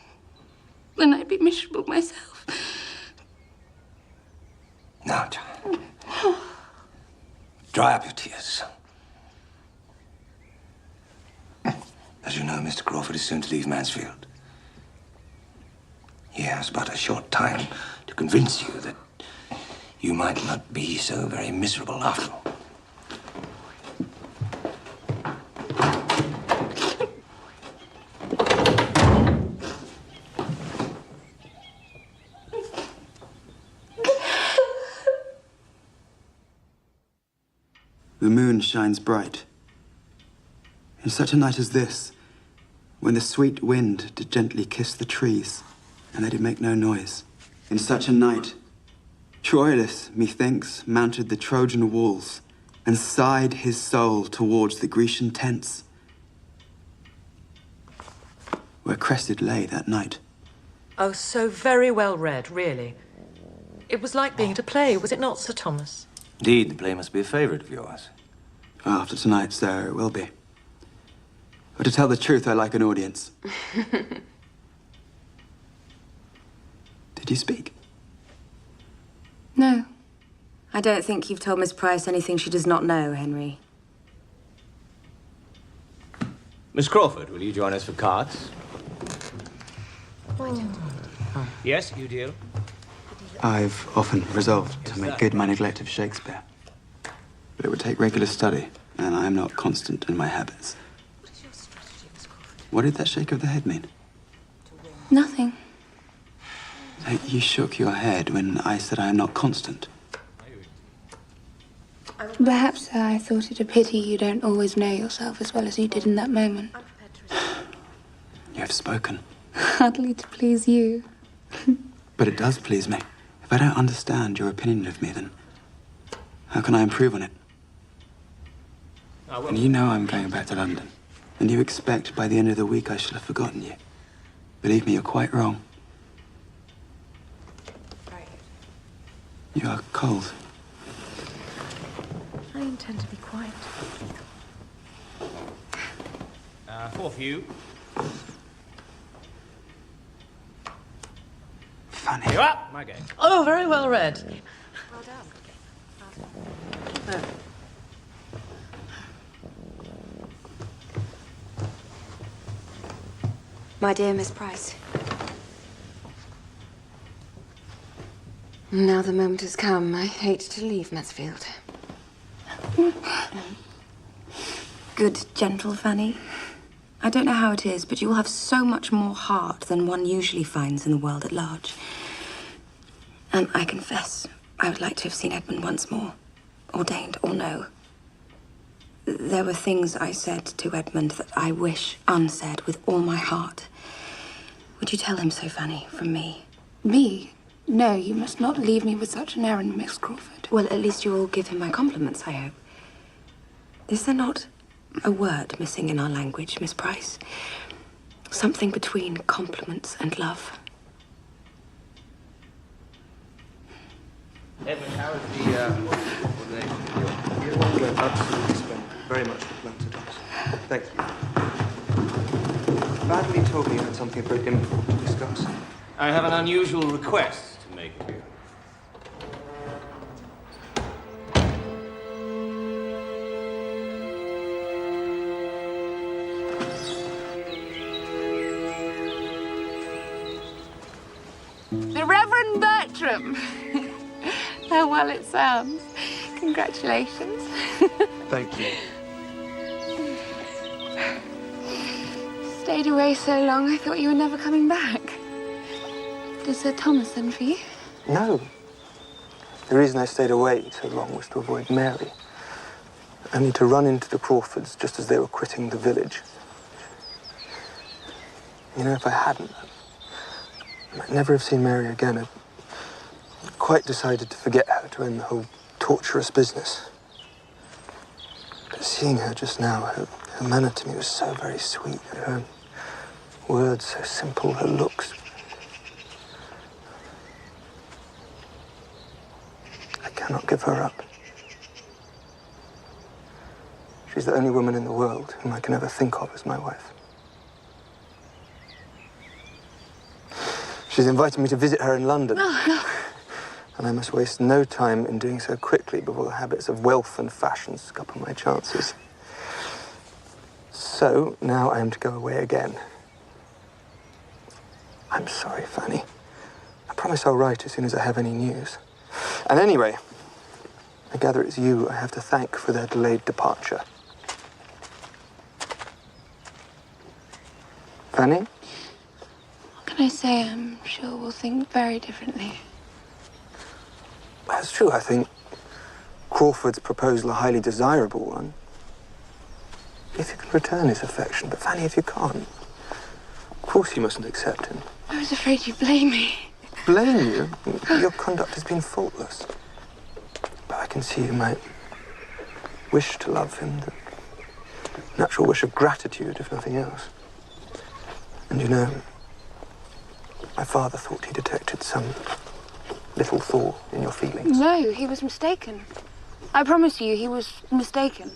Then I'd be miserable myself. Now, child. Dry up your tears. As you know, Mr. Crawford is soon to leave Mansfield. He has but a short time to convince you that you might not be so very miserable after all. The moon shines bright. In such a night as this, when the sweet wind did gently kiss the trees, and they did make no noise. In such a night, Troilus, methinks, mounted the Trojan walls, and sighed his soul towards the Grecian tents, where Cressid lay that night. Oh, so very well read, really. It was like being at a play, was it not, Sir Thomas? Indeed, the play must be a favourite of yours. After tonight, sir, it will be. But to tell the truth, I like an audience. Did you speak? No. I don't think you've told Miss Price anything she does not know, Henry. Miss Crawford, will you join us for cards? Yes, you deal. I've often resolved to make good my neglect of Shakespeare. But it would take regular study, and I am not constant in my habits. What did that shake of the head mean? Nothing. You shook your head when I said I am not constant. Perhaps I thought it a pity you don't always know yourself as well as you did in that moment. You have spoken. Hardly to please you. But it does please me. If I don't understand your opinion of me, then how can I improve on it? And you know I'm going back to London. And you expect by the end of the week I shall have forgotten you. Believe me, you're quite wrong. You are cold. I intend to be quiet. For you. Funny. You up? My game. Oh, very well read. Well done. My dear Miss Price. Now the moment has come. I hate to leave Mansfield. Good, gentle Fanny. I don't know how it is, but you will have so much more heart than one usually finds in the world at large. And I confess, I would like to have seen Edmund once more, ordained or no. There were things I said to Edmund that I wish unsaid with all my heart. Would you tell him so, Fanny, from me? Me? No, you must not leave me with such an errand, Miss Crawford. Well, at least you will give him my compliments, I hope. Is there not a word missing in our language, Miss Price? Something between compliments and love. Edmund, how is the ordination? You're going absolutely splendid. Very much flattered us. Thank you. Badly told me you had something very important to discuss. I have an unusual request to make of you. The Reverend Bertram. How well it sounds. Congratulations. Thank you. Stayed away so long, I thought you were never coming back. Did Sir Thomas send for you? No. The reason I stayed away so long was to avoid Mary. Only to run into the Crawfords just as they were quitting the village. You know, if I hadn't, I'd never have seen Mary again. I'd quite decided to forget her to end the whole torturous business. But seeing her just now, her manner to me was so very sweet. Her words so simple, her looks. I cannot give her up. She's the only woman in the world whom I can ever think of as my wife. She's invited me to visit her in London. Oh, no. And I must waste no time in doing so quickly before the habits of wealth and fashion scupper my chances. So, now I am to go away again. I'm sorry, Fanny. I promise I'll write as soon as I have any news. And anyway, I gather it's you I have to thank for their delayed departure. Fanny? What can I say? I'm sure we'll think very differently. That's true, I think Crawford's proposal a highly desirable one. If you can return his affection, but Fanny, if you can't, of course you mustn't accept him. I was afraid you'd blame me. Blame you? Your conduct has been faultless. But I can see you might wish to love him, the natural wish of gratitude, if nothing else. And you know, my father thought he detected some little thaw in your feelings. No, he was mistaken. I promise you, he was mistaken.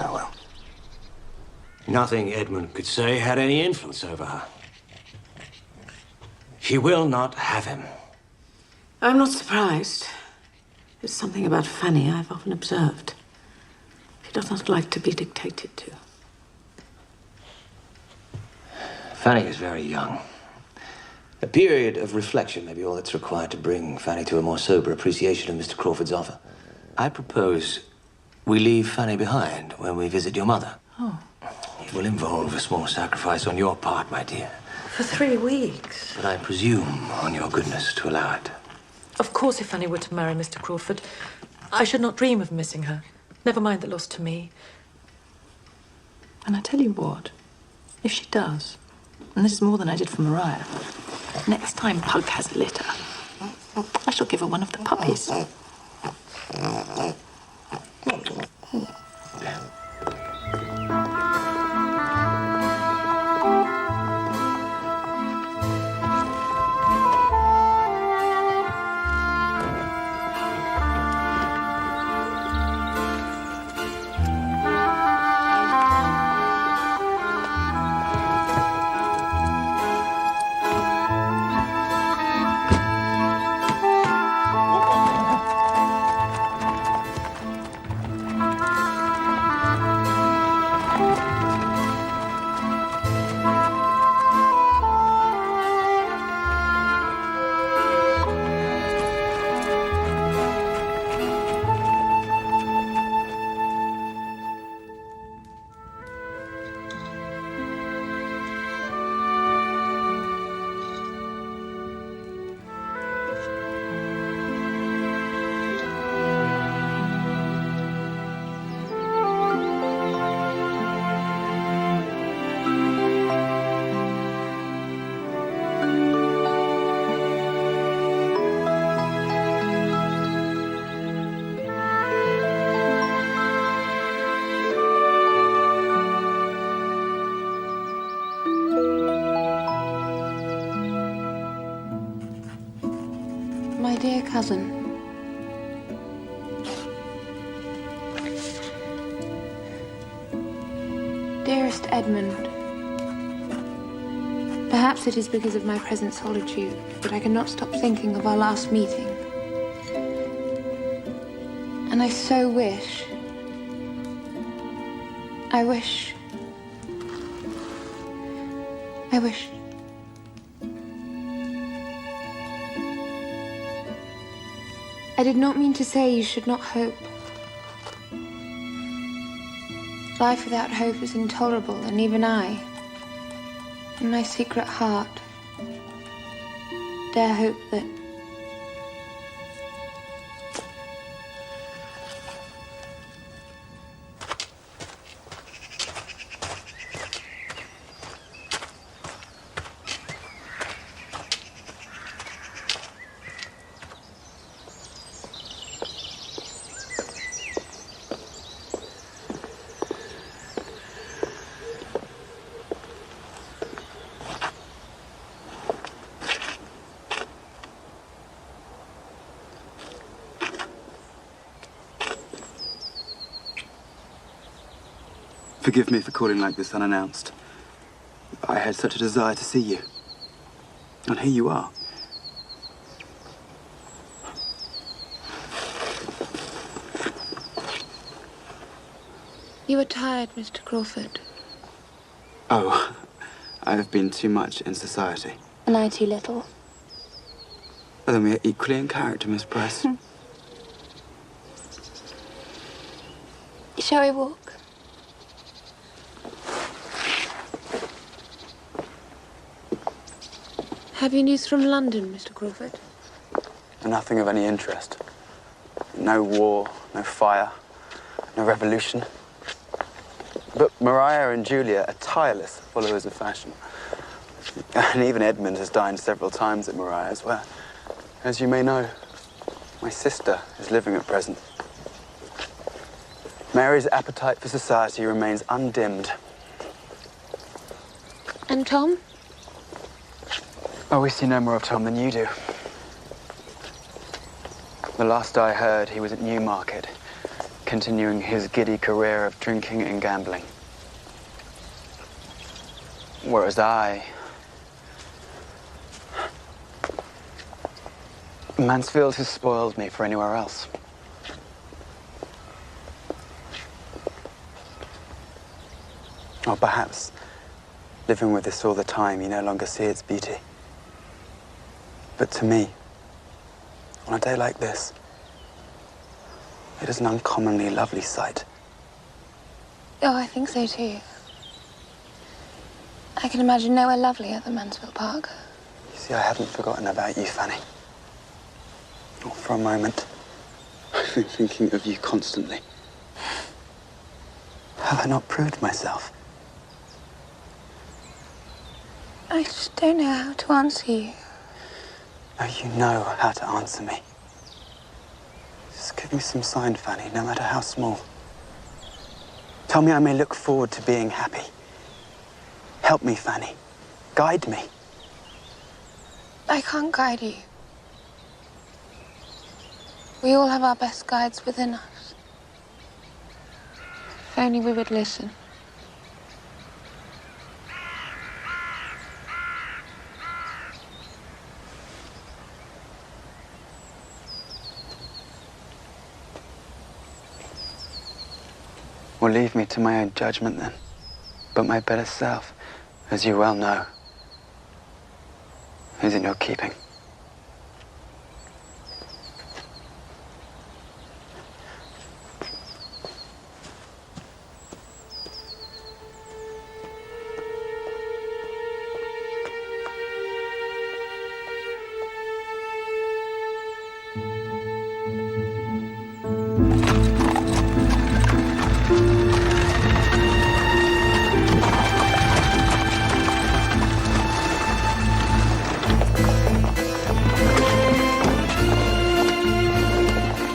Oh, well. Nothing Edmund could say had any influence over her. She will not have him. I'm not surprised. It's something about Fanny I've often observed. She does not like to be dictated to. Fanny is very young. A period of reflection may be all that's required to bring Fanny to a more sober appreciation of Mr. Crawford's offer. I propose we leave Fanny behind when we visit your mother. Oh. It will involve a small sacrifice on your part, my dear. For 3 weeks? But I presume on your goodness to allow it. Of course, if Fanny were to marry Mr. Crawford, I should not dream of missing her. Never mind the loss to me. And I tell you what, if she does, and this is more than I did for Mariah, next time Pug has a litter, I shall give her one of the puppies. My dear cousin. Dearest Edmund, perhaps it is because of my present solitude, but I cannot stop thinking of our last meeting. And I so wish... I wish... I did not mean to say you should not hope. Life without hope is intolerable, and even I, in my secret heart, dare hope that Forgive me for calling like this unannounced. I had such a desire to see you. And here you are. You are tired, Mr. Crawford. Oh, I've been too much in society. And I too little. Well, then we are equally in character, Miss Price. Shall we walk? Have you news from London, Mr. Crawford? Nothing of any interest. No war, no fire, no revolution. But Maria and Julia are tireless followers of fashion. And even Edmund has dined several times at Maria's, where, as you may know, my sister is living at present. Mary's appetite for society remains undimmed. And Tom? Oh, we see no more of Tom than you do. The last I heard, he was at Newmarket, continuing his giddy career of drinking and gambling. Whereas Mansfield has spoiled me for anywhere else. Or perhaps, living with this all the time, you no longer see its beauty. But to me, on a day like this, it is an uncommonly lovely sight. Oh, I think so too. I can imagine nowhere lovelier than Mansfield Park. You see, I haven't forgotten about you, Fanny. Not for a moment. I've been thinking of you constantly. Have I not proved myself? I just don't know how to answer you. No, you know how to answer me. Just give me some sign, Fanny, no matter how small. Tell me I may look forward to being happy. Help me, Fanny. Guide me. I can't guide you. We all have our best guides within us. If only we would listen. Well, leave me to my own judgment then. But my better self, as you well know, is in your keeping.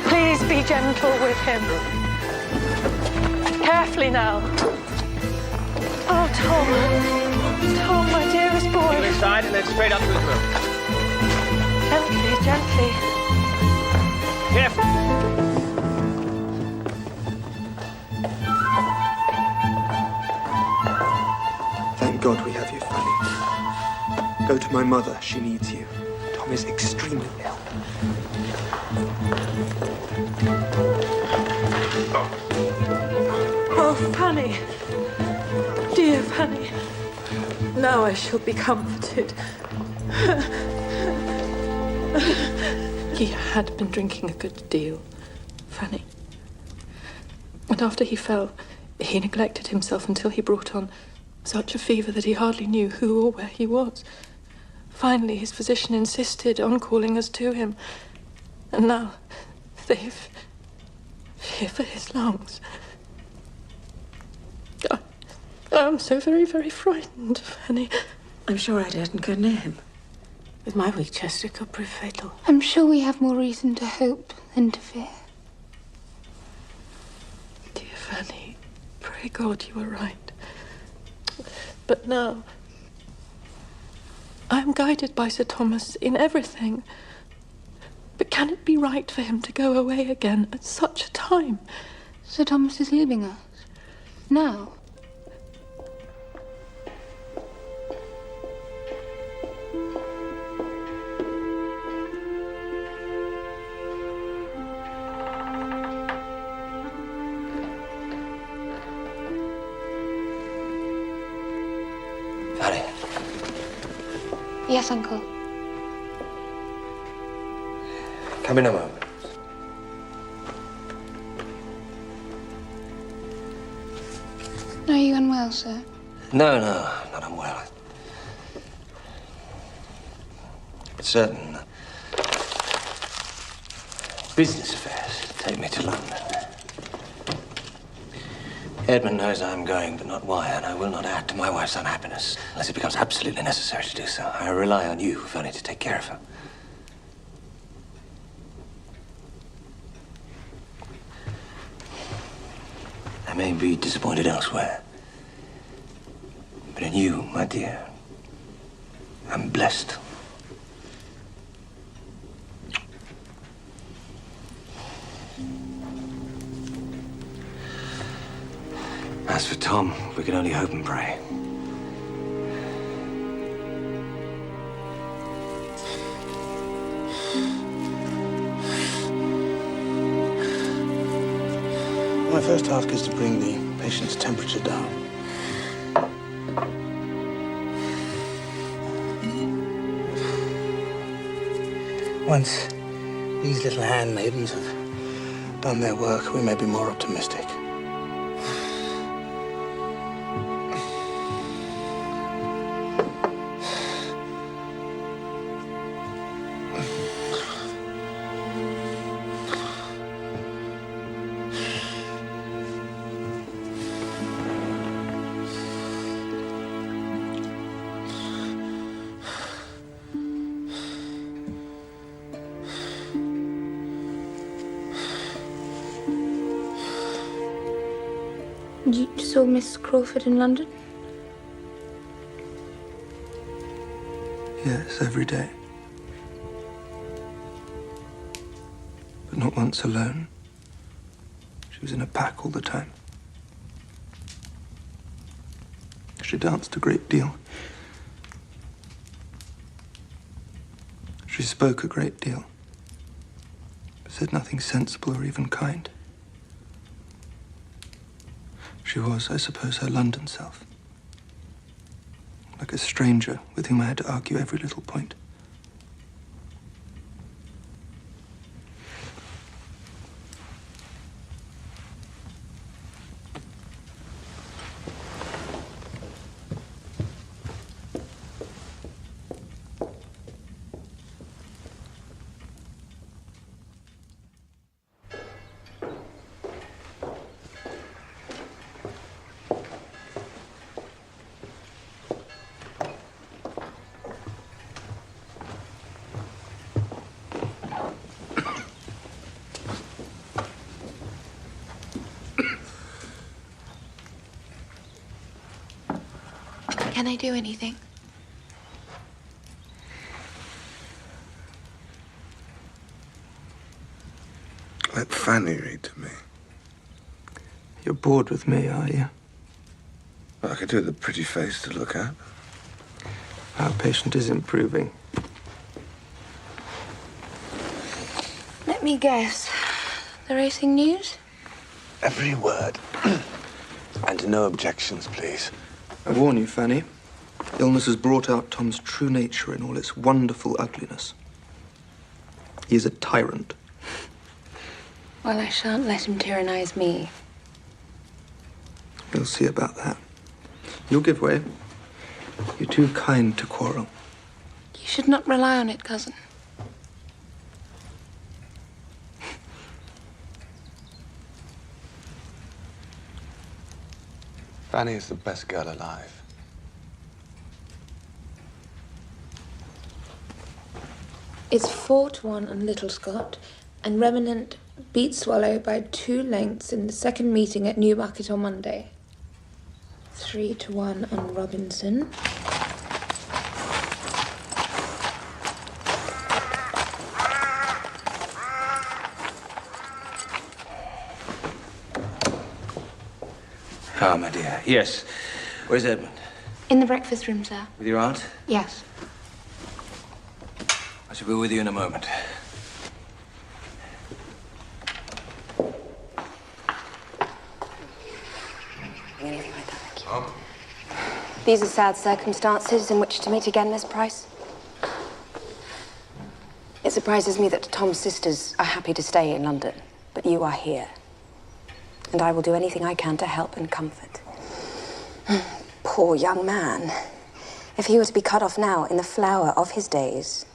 Please be gentle with him. Carefully now. Oh, Tom. Tom, my dearest boy. Go inside and then straight up to his room. Gently, gently. Careful. Thank God we have you, Fanny. Go to my mother. She needs you. Tom is extremely ill. Oh, Fanny. Dear Fanny. Now I shall be comforted. He had been drinking a good deal, Fanny. And after he fell, he neglected himself until he brought on such a fever that he hardly knew who or where he was. Finally, his physician insisted on calling us to him. And now, they've fear for his lungs. I'm so very, very frightened, Fanny. I'm sure I daren't go near him. With my weak chest, it could prove fatal. I'm sure we have more reason to hope than to fear. Dear Fanny, pray God you are right. But now, I am guided by Sir Thomas in everything. But can it be right for him to go away again at such a time? Sir Thomas is leaving us. Now. Yes, Uncle. Come in a moment. Are you unwell, sir? No, not unwell. It's certain business affairs take me to London. Edmund knows I'm going, but not why, and I will not add to my wife's unhappiness unless it becomes absolutely necessary to do so. I rely on you, if only to take care of her. I may be disappointed elsewhere, but in you, my dear, I'm blessed. As for Tom, we can only hope and pray. My first task is to bring the patient's temperature down. Once these little handmaidens have done their work, we may be more optimistic. You saw Miss Crawford in London? Yes, every day. But not once alone. She was in a pack all the time. She danced a great deal. She spoke a great deal. Said nothing sensible or even kind. She was, I suppose, her London self. Like a stranger with whom I had to argue every little point. Can I do anything? Let Fanny read to me. You're bored with me, are you? Well, I could do with a pretty face to look at. Our patient is improving. Let me guess. The racing news? Every word. And no objections, please. I warn you, Fanny. Illness has brought out Tom's true nature in all its wonderful ugliness. He is a tyrant. Well, I shan't let him tyrannize me. We'll see about that. You'll give way. You're too kind to quarrel. You should not rely on it, cousin. Fanny is the best girl alive. It's 4-1 on Little Scott, and Remnant beat Swallow by 2 lengths in the second meeting at Newmarket on Monday. 3-1 on Robinson. Ah, my dear. Yes. Where's Edmund? In the breakfast room, sir. With your aunt? Yes. I shall be with you in a moment. Anything like that, thank you. These are sad circumstances in which to meet again, Miss Price. surprises me that Tom's sisters are happy to stay in London, but you are here. And I will do anything I can to help and comfort. Poor young man. If he were to be cut off now, in the flower of his days,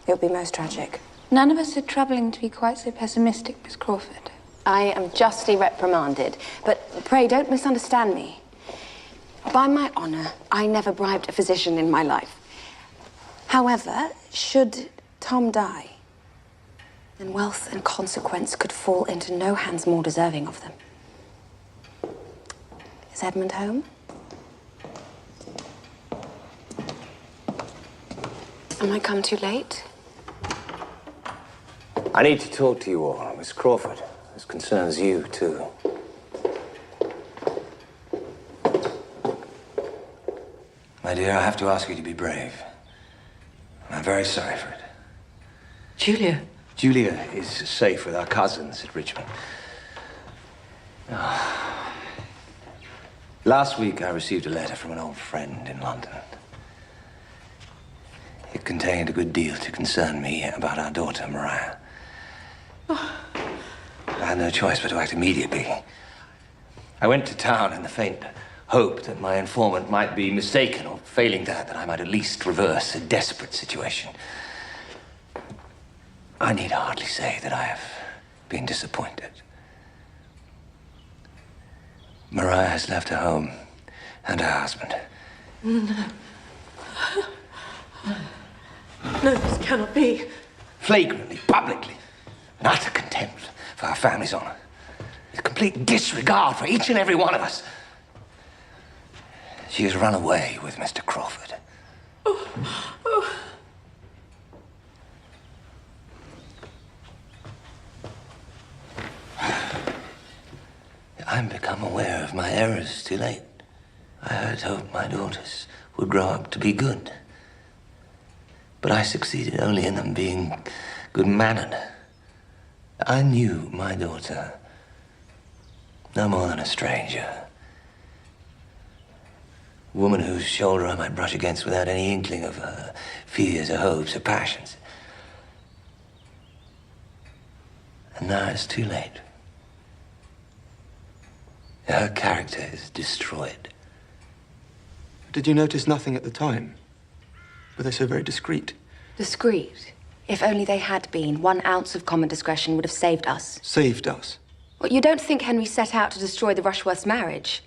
it would be most tragic. None of us are troubling to be quite so pessimistic, Miss Crawford. I am justly reprimanded, but pray don't misunderstand me. By my honor, I never bribed a physician in my life. However, should Tom die, then wealth and consequence could fall into no hands more deserving of them. Is Edmund home? Am I come too late? I need to talk to you all, Miss Crawford. This concerns you, too. My dear, I have to ask you to be brave. I'm very sorry for it. Julia. Julia is safe with our cousins at Richmond. Oh. Last week, I received a letter from an old friend in London. It contained a good deal to concern me about our daughter, Mariah. I had no choice but to act immediately. I went to town in the faint hope that my informant might be mistaken, or failing that I might at least reverse a desperate situation. I need hardly say that I have been disappointed. Mariah has left her home and her husband. No. No, this cannot be. Flagrantly, publicly, an utter contempt for our family's honor. A complete disregard for each and every one of us. She has run away with Mr. Crawford. I'm become aware of my errors too late. I had hoped my daughters would grow up to be good. But I succeeded only in them being good-mannered. I knew my daughter no more than a stranger. A woman whose shoulder I might brush against without any inkling of her fears, her hopes, her passions. And now it's too late. Her character is destroyed. Did you notice nothing at the time? Were they so very discreet? Discreet? If only they had been, 1 ounce of common discretion would have saved us. Saved us? Well, you don't think Henry set out to destroy the Rushworths' marriage?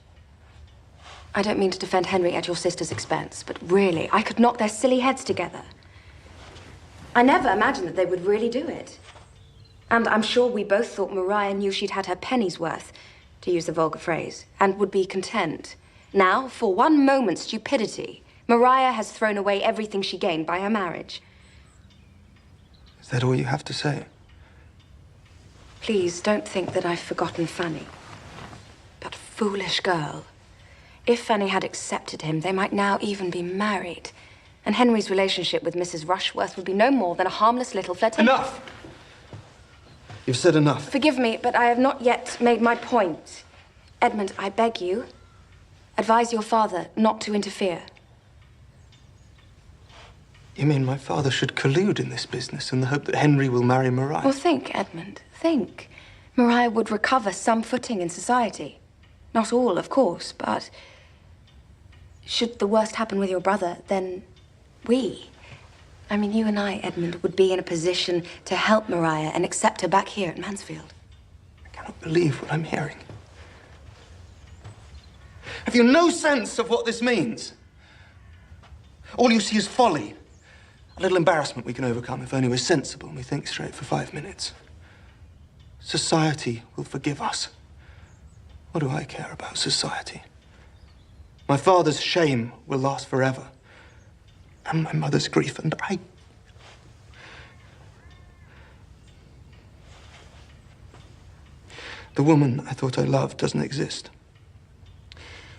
I don't mean to defend Henry at your sister's expense, but really, I could knock their silly heads together. I never imagined that they would really do it. And I'm sure we both thought Mariah knew she'd had her penny's worth, to use the vulgar phrase, and would be content. Now, for 1 moment's stupidity, Mariah has thrown away everything she gained by her marriage. Is that all you have to say? Please, don't think that I've forgotten Fanny. That foolish girl. If Fanny had accepted him, they might now even be married. And Henry's relationship with Mrs. Rushworth would be no more than a harmless little flirtation. Enough! You've said enough. Forgive me, but I have not yet made my point. Edmund, I beg you, advise your father not to interfere. You mean my father should collude in this business in the hope that Henry will marry Mariah? Well, think, Edmund, think. Mariah would recover some footing in society. Not all, of course, but should the worst happen with your brother, then I mean, you and I, Edmund, would be in a position to help Mariah and accept her back here at Mansfield. I cannot believe what I'm hearing. Have you no sense of what this means? All you see is folly. A little embarrassment we can overcome if only we're sensible and we think straight for 5 minutes. Society will forgive us. What do I care about society? My father's shame will last forever. And my mother's grief, and I... The woman I thought I loved doesn't exist.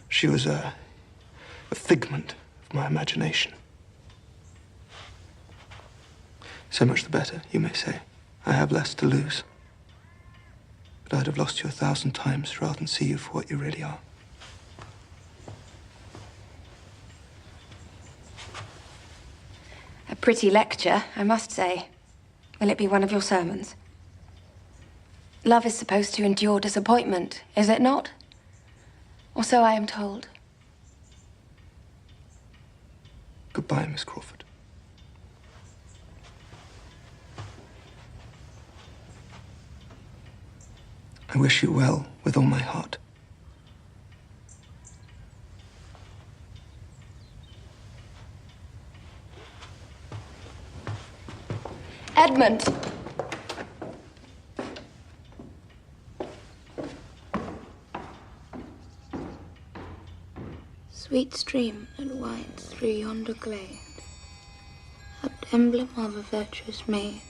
She was a figment of my imagination. So much the better, you may say. I have less to lose. But I'd have lost you 1,000 times rather than see you for what you really are. A pretty lecture, I must say. Will it be one of your sermons? Love is supposed to endure disappointment, is it not? Or so I am told. Goodbye, Miss Crawford. I wish you well with all my heart. Edmund! Sweet stream that winds through yonder glade, that emblem of a virtuous maid.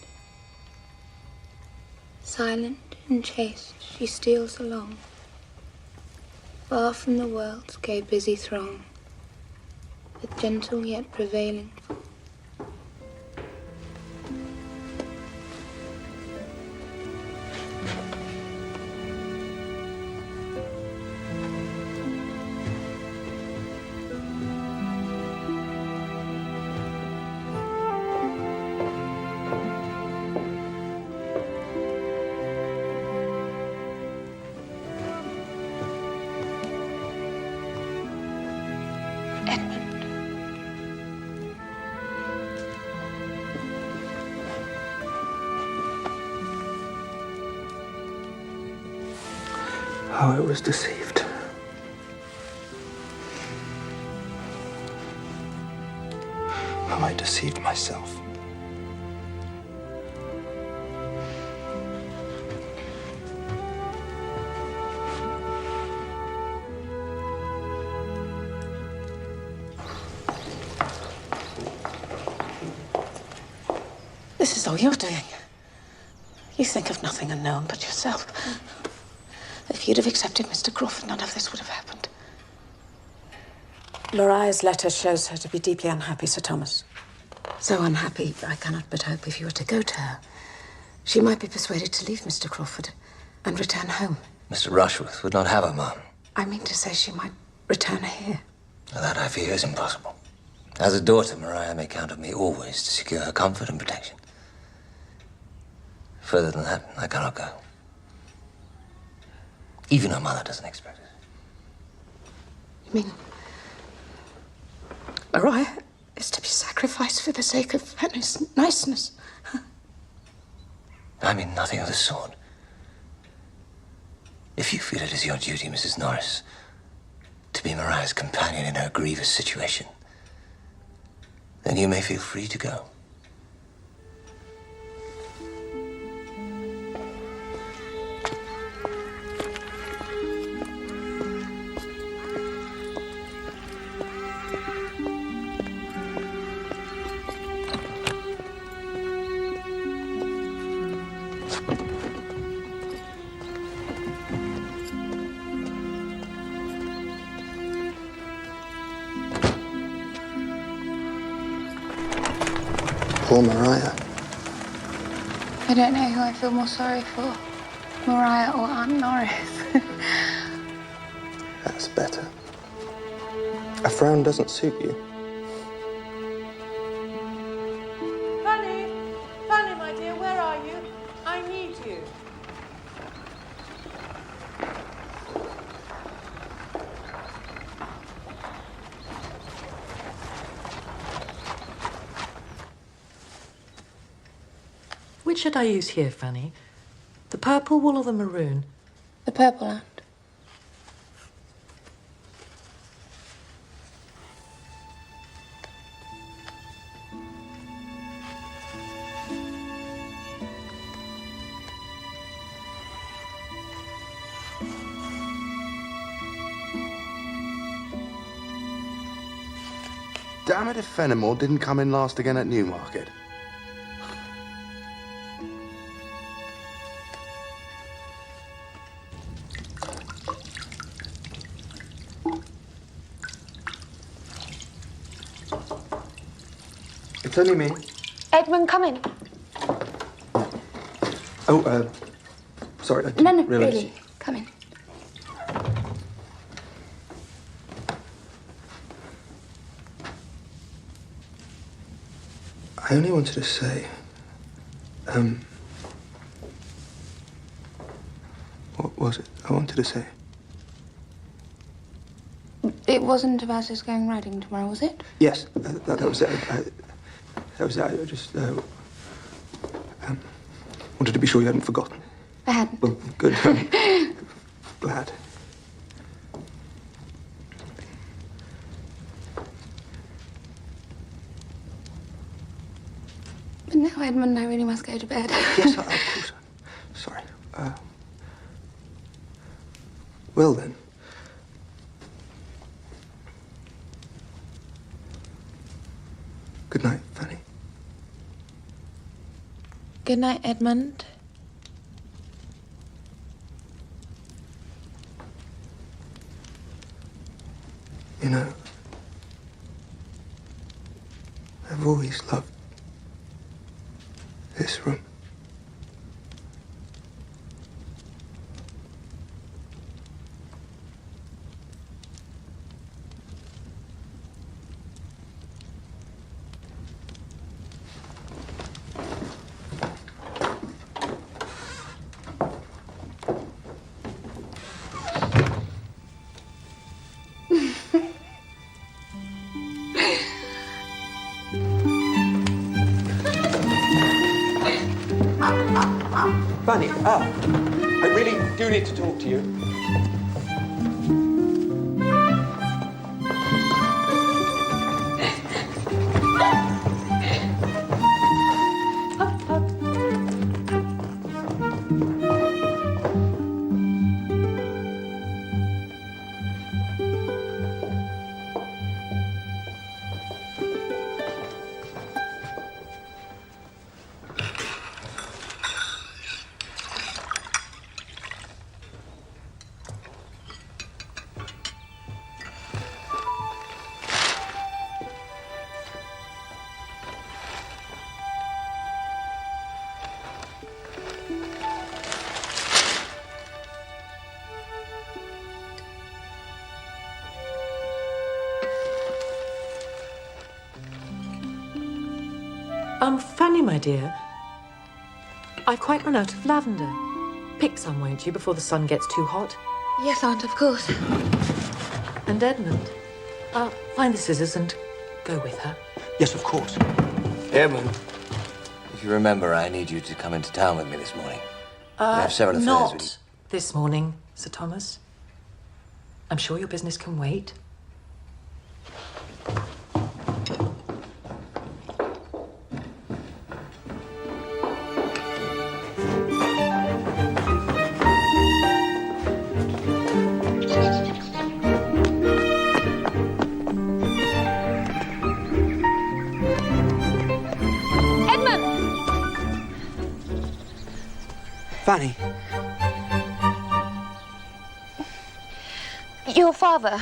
Silent and chaste she steals along, far from the world's gay busy throng, with gentle yet prevailing fall. How I was deceived. How I deceived myself. This is all you're doing. You think of nothing unknown but yourself. If you'd have accepted Mr. Crawford, none of this would have happened. Mariah's letter shows her to be deeply unhappy, Sir Thomas. So unhappy, I cannot but hope if you were to go to her, she might be persuaded to leave Mr. Crawford and return home. Mr. Rushworth would not have her, Mum. I mean to say she might return here. That, I fear, is impossible. As a daughter, Mariah may count on me always to secure her comfort and protection. Further than that, I cannot go. Even her mother doesn't expect it. You mean Mariah is to be sacrificed for the sake of Fanny's niceness? I mean nothing of the sort. If you feel it is your duty, Mrs. Norris, to be Mariah's companion in her grievous situation, then you may feel free to go. Poor Mariah. I don't know who I feel more sorry for, Mariah or Aunt Norris. That's better. A frown doesn't suit you. Fanny! Fanny, my dear, where are you? I need you. Which should I use here, Fanny? The purple wool or the maroon? The purple, Aunt. Damn it if Fenimore didn't come in last again at Newmarket. It's only me. Edmund, come in. Oh, sorry, I No, didn't no, realise. really. Come in. I only wanted to say, What was it I wanted to say? It wasn't about us going riding tomorrow, was it? Yes, that was it. That was it. I just wanted to be sure you hadn't forgotten. I hadn't. Well, good. Glad. But now, Edmund, I really must go to bed. Yes, of course. Sorry. Well, then. Good night, Fanny. Good night, Edmund. You know, I've always loved this room. Fanny, I really do need to talk to you. Fanny, my dear, I've quite run out of lavender. Pick some, won't you, before the sun gets too hot? Yes, Aunt, of course. And Edmund, find the scissors and go with her. Yes, of course. Edmund, if you remember, I need you to come into town with me this morning. I have several affairs with you. Not this morning, Sir Thomas. I'm sure your business can wait. Fanny. Your father.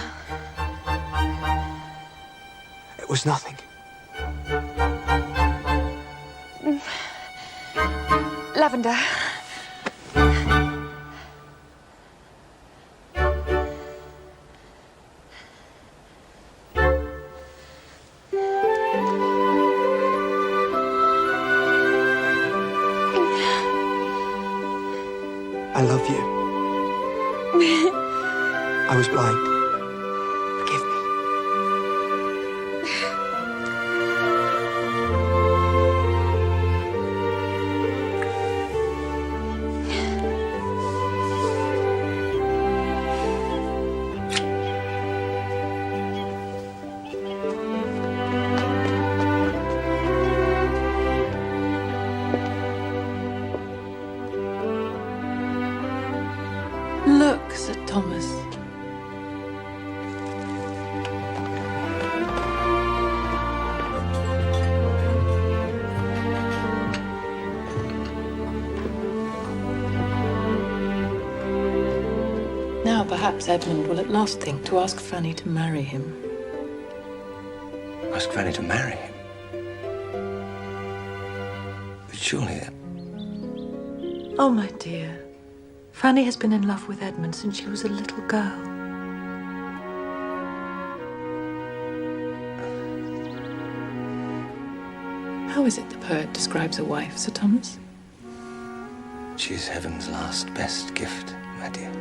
It was nothing. Lavender. I love you. I was blind. Forgive me. Look, Sir Thomas. Now perhaps Edmund will at last think to ask Fanny to marry him. Ask Fanny to marry him? But surely... Oh, my dear. Fanny has been in love with Edmund since she was a little girl. How is it the poet describes a wife, Sir Thomas? She's heaven's last best gift, my dear.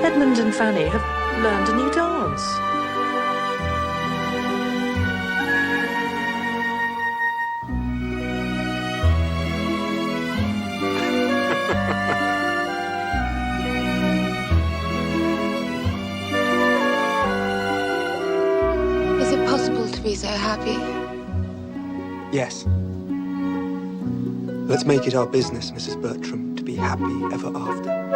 Edmund and Fanny have learned a new dance. Is it possible to be so happy? Yes. Let's make it our business, Mrs. Bertram, to be happy ever after.